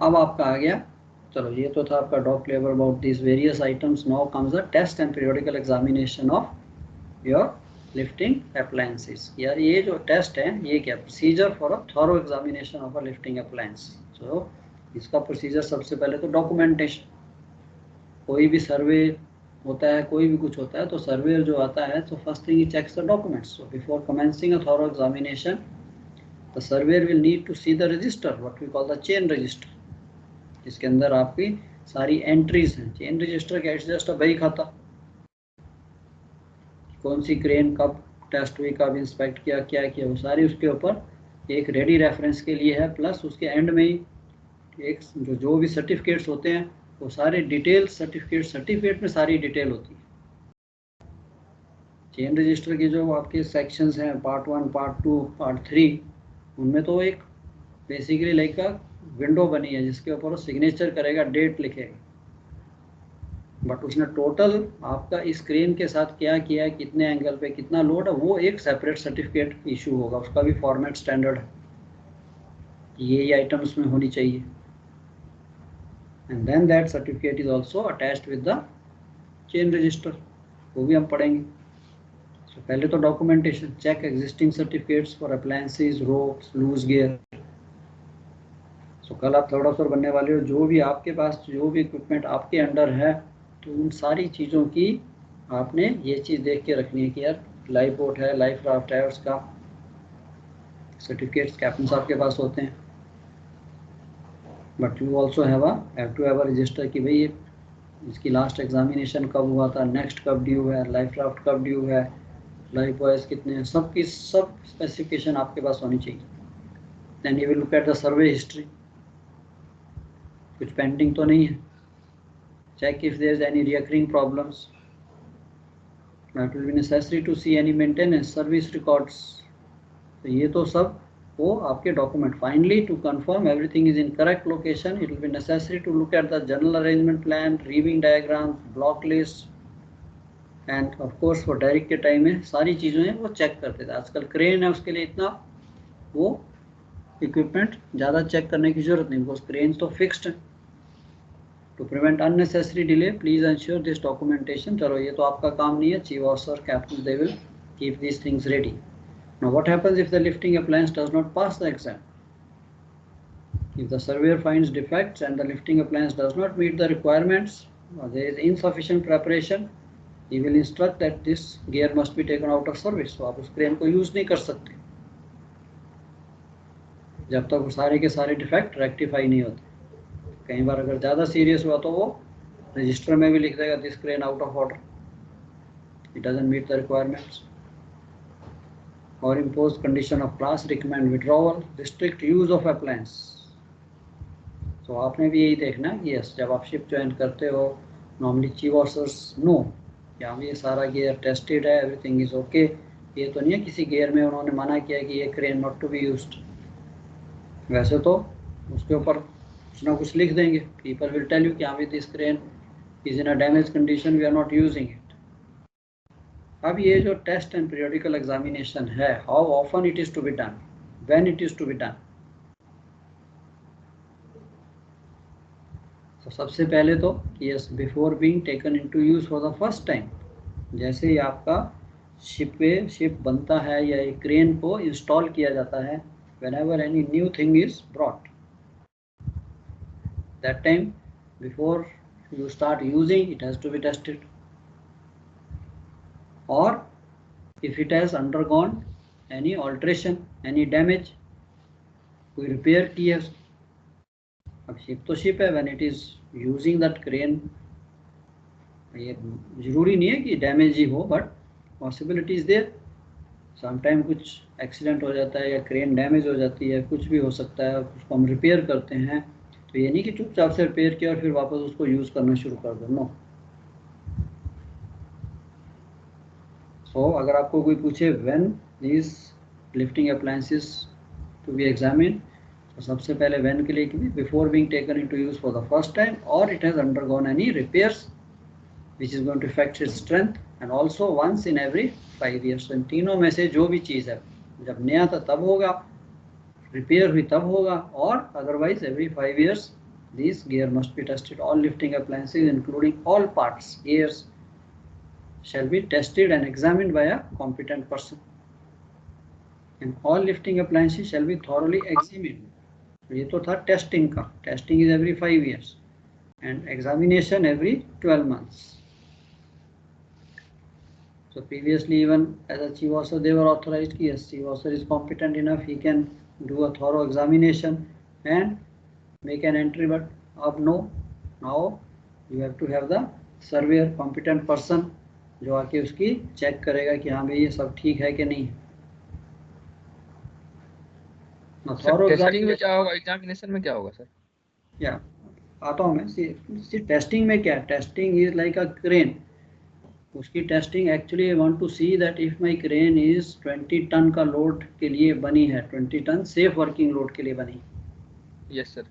अब आपका आ गया, चलो ये तो था आपका dock labour about this various items. Now comes the test and periodical examination of your lifting appliances. यार ये जो टेस्ट है ये क्या, procedure for a thorough examination of a lifting appliance. So इसका प्रोसीजर सबसे पहले तो डॉक्यूमेंटेशन. कोई भी सर्वे होता है, कोई भी कुछ होता है, तो सर्वेयर जो आता है तो first thing he checks the documents. So before commencing a thorough examination the surveyor will need to see the register, what we call the chain register, जिसके अंदर आपकी सारी एंट्रीज हैं. चेन रजिस्टर का इट्स जस्ट अ बही खाता, कौन सी crane कब टेस्ट हुई, कब इंस्पेक्ट किया, क्या किया, वो सारी उसके ऊपर एक रेडी रेफरेंस के लिए है. प्लस उसके एंड में ही एक जो भी सर्टिफिकेट्स होते हैं वो सारे डिटेल सर्टिफिकेट में सारी डिटेल होती है। चेन रजिस्टर के जो आपके सेक्शंस हैं, पार्ट 1, पार्ट 2, पार्ट 3, उनमें तो एक बेसिकली लाइक का विंडो बनी है जिसके ऊपर वो सिग्नेचर करेगा, डेट लिखेगा, बट उसने टोटल आपका इस क्रेन के साथ क्या किया है, कितने एंगल पे कितना लोड है, वो एक सेपरेट सर्टिफिकेट इशू होगा। उसका भी फॉर्मेट स्टैंडर्ड है, ये आइटम्स में होनी चाहिए। And then that certificate is also attached with the chain register, वो भी हम पढ़ेंगे। तो पहले तो documentation, check existing certificates for appliances, ropes, loose gear. So कल आप थर्ड ऑफिसर बनने वाले हो, जो भी आपके पास जो भी इक्विपमेंट आपके अंडर है, तो उन सारी चीज़ों की आपने ये चीज़ देख के रखनी है कि यार लाइफ बोट है, लाइफ राफ्ट है, उसका सर्टिफिकेट्स कैप्टन साहब के पास होते हैं। But you also have to have a register कि भाई इसकी लास्ट एग्जामिनेशन कब हुआ था, नेक्स्ट कब ड्यू है, लाइफ राफ्ट कब ड्यू है, लाइफ बॉयज़ कितने हैं, सब की सब स्पेसिफिकेशन आपके पास होनी चाहिए। Then you will look at the survey history, कुछ पेंडिंग तो नहीं है। Check if there is any recurring problems, that will be necessary to see any maintenance service records। तो ये तो सब वो आपके document. Finally to confirm everything is in correct location, it will be necessary to look at the general arrangement plan, reeving diagram, block list, and of course वो direct के time में सारी चीज़ें हैं वो चेक करते थे। आजकल क्रेन है, उसके लिए इतना वो इक्विपमेंट ज़्यादा चेक करने की जरूरत नहीं, बिकॉज क्रेन तो फिक्स्ड है। To prevent unnecessary delay, please ensure this documentation। चलो ये तो आपका काम नहीं है, chief officer, captain, they will keep these things ready। Now what happens if the lifting appliance does not pass the exam? If the surveyor finds defects and the lifting appliance does not meet the requirements, or there is insufficient preparation, he will instruct that this gear must be taken out of service। तो आप उस crane को use नहीं कर सकते जब तक वो सारे के सारे डिफेक्ट रेक्टिफाई नहीं होते। कई बार अगर ज़्यादा सीरियस हुआ तो वो रजिस्टर में भी लिख देगा this crane out of order, it doesn't meet the requirements, or impose condition of class, recommend withdrawal, restrict use of appliance. तो आपने भी यही देखना कि यस, जब आप शिप ज्वाइन करते हो, नॉर्मली चीफ ऑफिसर्स नो कि हाँ ये सारा गियर टेस्टेड है, एवरीथिंग इज ओके। ये तो नहीं है किसी गियर में उन्होंने मना किया कि ये crane not to be used. वैसे तो उसके ऊपर कुछ ना कुछ लिख देंगे, पीपल विल टेल यू कि हाँ this crane is in a damage condition, we are not using it. अब ये जो टेस्ट एंड पीरियोडिकल एग्जामिनेशन है, how often it is to be done, when it is to be done. तो सबसे पहले तो yes, before being taken into use for the first time, जैसे ही आपका शिप बनता है या एक क्रेन को इंस्टॉल किया जाता है, whenever any new thing is brought, that time before you start using it has to be tested, or if it has undergone any alteration, any damage, कोई रिपेयर की है। अब शिप तो शिप है, when it is using that crane, ये जरूरी नहीं है कि डैमेज ही हो, but possibility is there. Sometime कुछ एक्सीडेंट हो जाता है या क्रेन डैमेज हो जाती है, कुछ भी हो सकता है, उसको हम रिपेयर करते हैं। तो ये नहीं कि चुपचाप से रिपेयर किया और फिर वापस उसको यूज़ करना शुरू कर दो, नो। सो अगर आपको कोई पूछे when these lifting appliances to be examine, तो सबसे पहले व्हेन के लिए कि before being taken into use for the first time, or it has undergone any repairs which is going to affect its strength, and also once in every 5 years। इन तीनों में से जो भी चीज़ है, जब नया था तब होगा, रिपेयर हुई तब होगा, और otherwise every 5 years this gear must be tested. All lifting appliances including all parts, gears, shall be tested and examined by a competent person, and all lifting appliances shall be thoroughly examined। ये तो था testing का, testing is every 5 years and examination every 12 months। So previously even as a chief officer they were authorized कि yes, chief officer is competent enough, he can do a thorough examination and make an entry, but अब no, now you have to have the surveyor, competent person, जो आके उसकी check करेगा कि हाँ भाई ये सब ठीक है कि नहीं। टेस्टिंग में क्या होगा, एग्जामिनेशन में क्या होगा सर? या आता हूँ मैं। सी टेस्टिंग में क्या है, testing is like a crane. उसकी testing actually I want to see that if my crane is 20 ton का लोड के लिए बनी है, 20 टन सेफ वर्किंग लोड के लिए बनी, yes sir.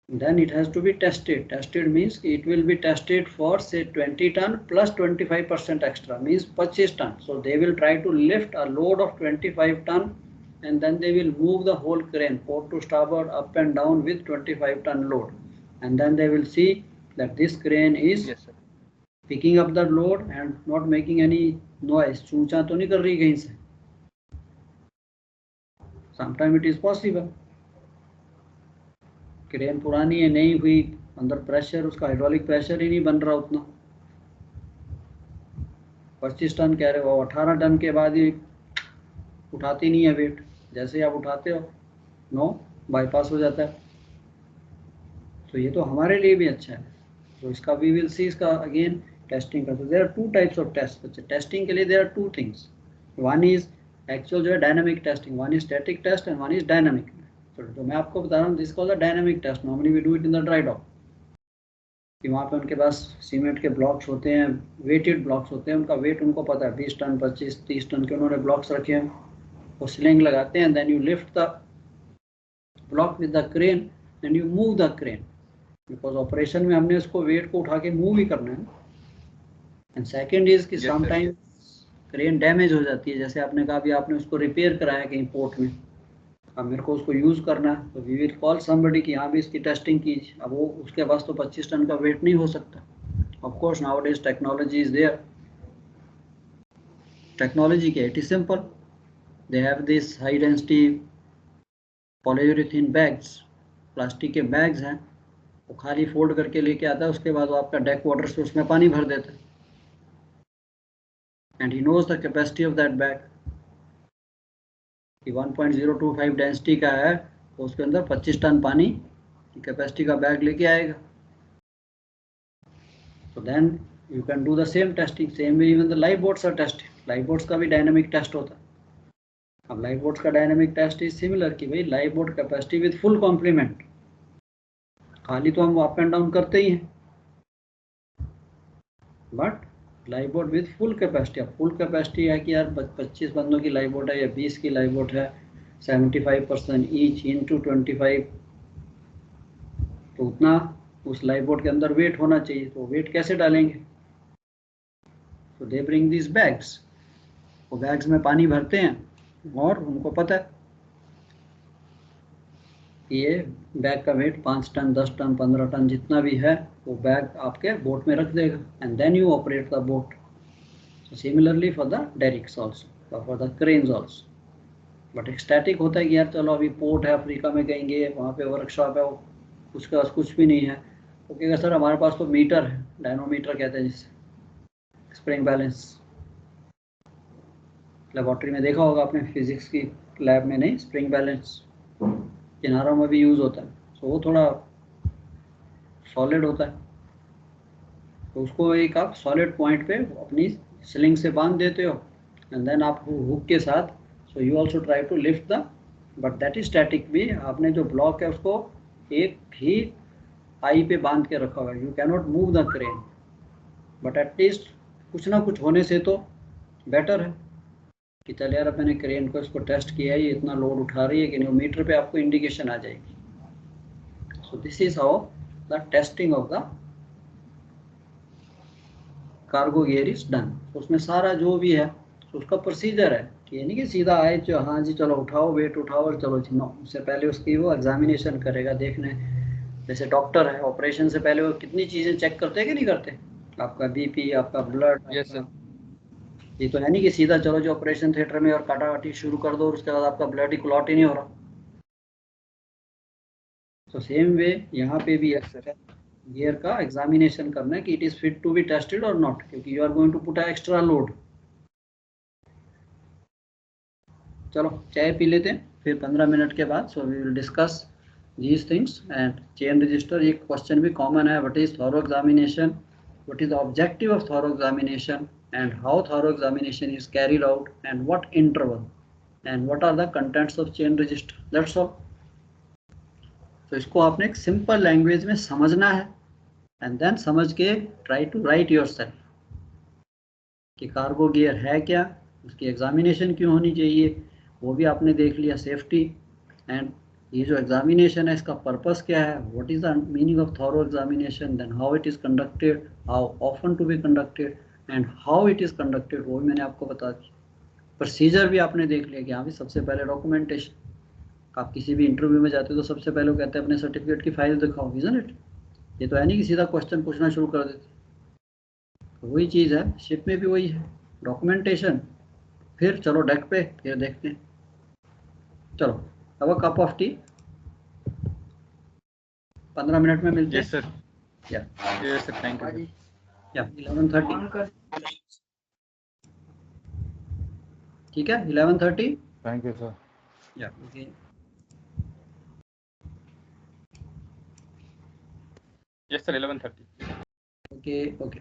then it has to be tested. Tested means it will be tested for say 20 ton plus 25% extra, means 25 ton. So they will try to lift a load of 25 ton and then they will move the whole crane port to starboard up and down with 25 ton load, and then they will see that this crane is yes sir. picking up the load and not making any noise. चूचा तो नहीं कर रही कहीं से. Sometimes it is possible. Crane पुरानी है, नहीं हुई, अंदर प्रेशर, उसका हाइड्रोलिक प्रेशर ही नहीं बन रहा उतना. 25 टन कह रहे हो, 18 टन के बाद ही उठाती नहीं है वेट. जैसे ही आप उठाते हो नो बाईपास हो जाता है. तो ये तो हमारे लिए भी अच्छा है. तो इसका वी विल सी, इसका अगेन टेस्टिंग करते. There are two types of test. Testing के लिए there are two things. One is actual जो है dynamic testing, one is static test and one is dynamic. तो मैं आपको बता रहा हूँ this called the dynamic test. Normally we do it in the dry dock. कि वहाँ पे उनके पास सीमेंट के ब्लॉक्स होते हैं, वेटेड ब्लॉक्स होते हैं, उनका वेट उनको पता है, 20 टन 25-30 टन के उन्होंने ब्लॉक्स रखे हैं. वो स्लिंग लगाते हैं, then you lift the block with the crane and you move the crane, because operation में हमने उसको वेट को उठा के मूव ही करना है. एंड सेकेंड इज कि समटाइम्स क्रेन डैमेज हो जाती है. जैसे आपने कहा अभी आपने उसको रिपेयर कराया कहीं पोर्ट में, अब मेरे को उसको यूज़ करना है, तो वी विल कॉल समबडी कि यहाँ भी इसकी टेस्टिंग कीजिए. अब वो उसके पास तो 25 टन का वेट नहीं हो सकता. Of course nowadays technology is there. Technology क्या है, it is simple. They have this high density polyurethane bags, plastic के बैग्स हैं, वो खाली फोल्ड करके लेके आता है. उसके बाद वो आपका डेक वाटर से उसमें पानी भर देता है. And he knows the capacity of that bag कि 1.025 डेंसिटी का है, तो उसके अंदर 25 टन पानी की कैपेसिटी का बैग लेके आएगा. तो then you can do the same testing. Same way even the life boats are tested. Life boats का भी डायनामिक टेस्ट होता है. अब लाइफ बोट्स का डायनामिक टेस्ट इज सिमिलर कि भाई life boat capacity with full complement. खाली तो हम अप एंड डाउन करते ही हैं, but life boat with full capacity. अब फुल कैपेसिटी है कि यार 25 बंदों की लाइफ बोट है या 20 की लाइफ बोट है, 75% ईच इंटू 25, तो उतना उस लाइफ बोट के अंदर वेट होना चाहिए. तो वेट कैसे डालेंगे? तो दे ब्रिंग दिस बैग्स. वो बैग्स में पानी भरते हैं और उनको पता है कि ये बैग का वेट 5 टन 10 टन 15 टन जितना भी है, वो बैग आपके बोट में रख देगा. And then you operate the boat. Similarly for the derricks also, for the cranes also. But एक स्टैटिक होता है कि यार चलो अभी पोर्ट है अफ्रीका में कहीं गए, वहाँ पे वर्कशॉप है, वो उसके पास कुछ भी नहीं है. वो कहेगा सर हमारे पास तो मीटर है, डायनोमीटर कहते हैं जिससे, स्प्रिंग बैलेंस. लेबॉर्ट्री में देखा होगा आपने, फिजिक्स की लैब में नहीं, स्प्रिंग बैलेंस किनारों में भी यूज़ होता है. तो वो थोड़ा सॉलिड होता है, तो उसको एक आप सॉलिड पॉइंट पे अपनी स्लिंग से बांध देते हो एंड देन आप हुक के साथ, so you also try to lift the, but that is static. भी आपने जो ब्लॉक है उसको एक ही आई पे बांध के रखा हुआ है. You cannot move the crane, but at least कुछ ना कुछ होने से तो बेटर है कि चल यार अब मैंने क्रेन को इसको टेस्ट किया है, ये इतना लोड उठा रही है कि नहीं. मीटर पे आपको इंडिकेशन आ जाएगी. सो this is how the testing of the cargo gear is done. उसमें सारा जो भी है उसका प्रोसीजर है. ये नहीं कि सीधा आए जो हाँ जी चलो उठाओ वेट उठाओ और चलो जी, नो. उससे पहले उसकी वो एग्जामिनेशन करेगा. देखने जैसे डॉक्टर है, ऑपरेशन से पहले वो कितनी चीज़ें चेक करते हैं कि नहीं करते, आपका बीपी, आपका ब्लड. Yes sir. ये तो है नहीं कि सीधा चलो जो ऑपरेशन थिएटर में और काटाकाटी शुरू कर दो और उसके बाद आपका ब्लड ही क्लॉट ही नहीं हो रहा. तो सेम वे यहाँ पे भी गियर का एग्जामिनेशन करना है कि it is fit to be tested और नॉट, क्योंकि you are going to put a extra load. चलो चाय पी लेते हैं फिर 15 मिनट के बाद. So we will discuss these things. And chain register, ये क्वेश्चन भी कॉमन है. What is thorough examination, what is the objective of thorough examination, and how thorough examination is carried out, and what interval, and what are the contents of chain register. That's all. तो इसको आपने एक simple language में समझना है and then समझ के try to right yourself कि कार्गो गियर है क्या, उसकी एग्जामिनेशन क्यों होनी चाहिए, वो भी आपने देख लिया, सेफ्टी एंड ये जो एग्जामिनेशन है इसका पर्पस क्या है, what is the meaning of thorough examination, then how it is conducted, how often to be conducted and how it is conducted, वो भी मैंने आपको बता दिया। प्रोसीजर भी आपने देख लिया कि हाँ भी सबसे पहले डॉक्यूमेंटेशन, आप किसी भी इंटरव्यू में जाते हो तो सबसे पहले वो कहते हैं अपने सर्टिफिकेट की फाइल दिखाओ, इजंट इट। ये तो है नहीं कि सीधा क्वेश्चन पूछना शुरू कर देते, तो वही चीज़ है शिप में भी वही है, डॉक्यूमेंटेशन, फिर चलो डेक पे फिर देखते हैं। चलो अब a cup of tea, 15 minute में मिलते हैं। Yes sir, yes sir, thank you. Yeah 11:30 ठीक है, 11:30। Thank you sir. Yeah okay, yes sir, 11:30। Okay okay.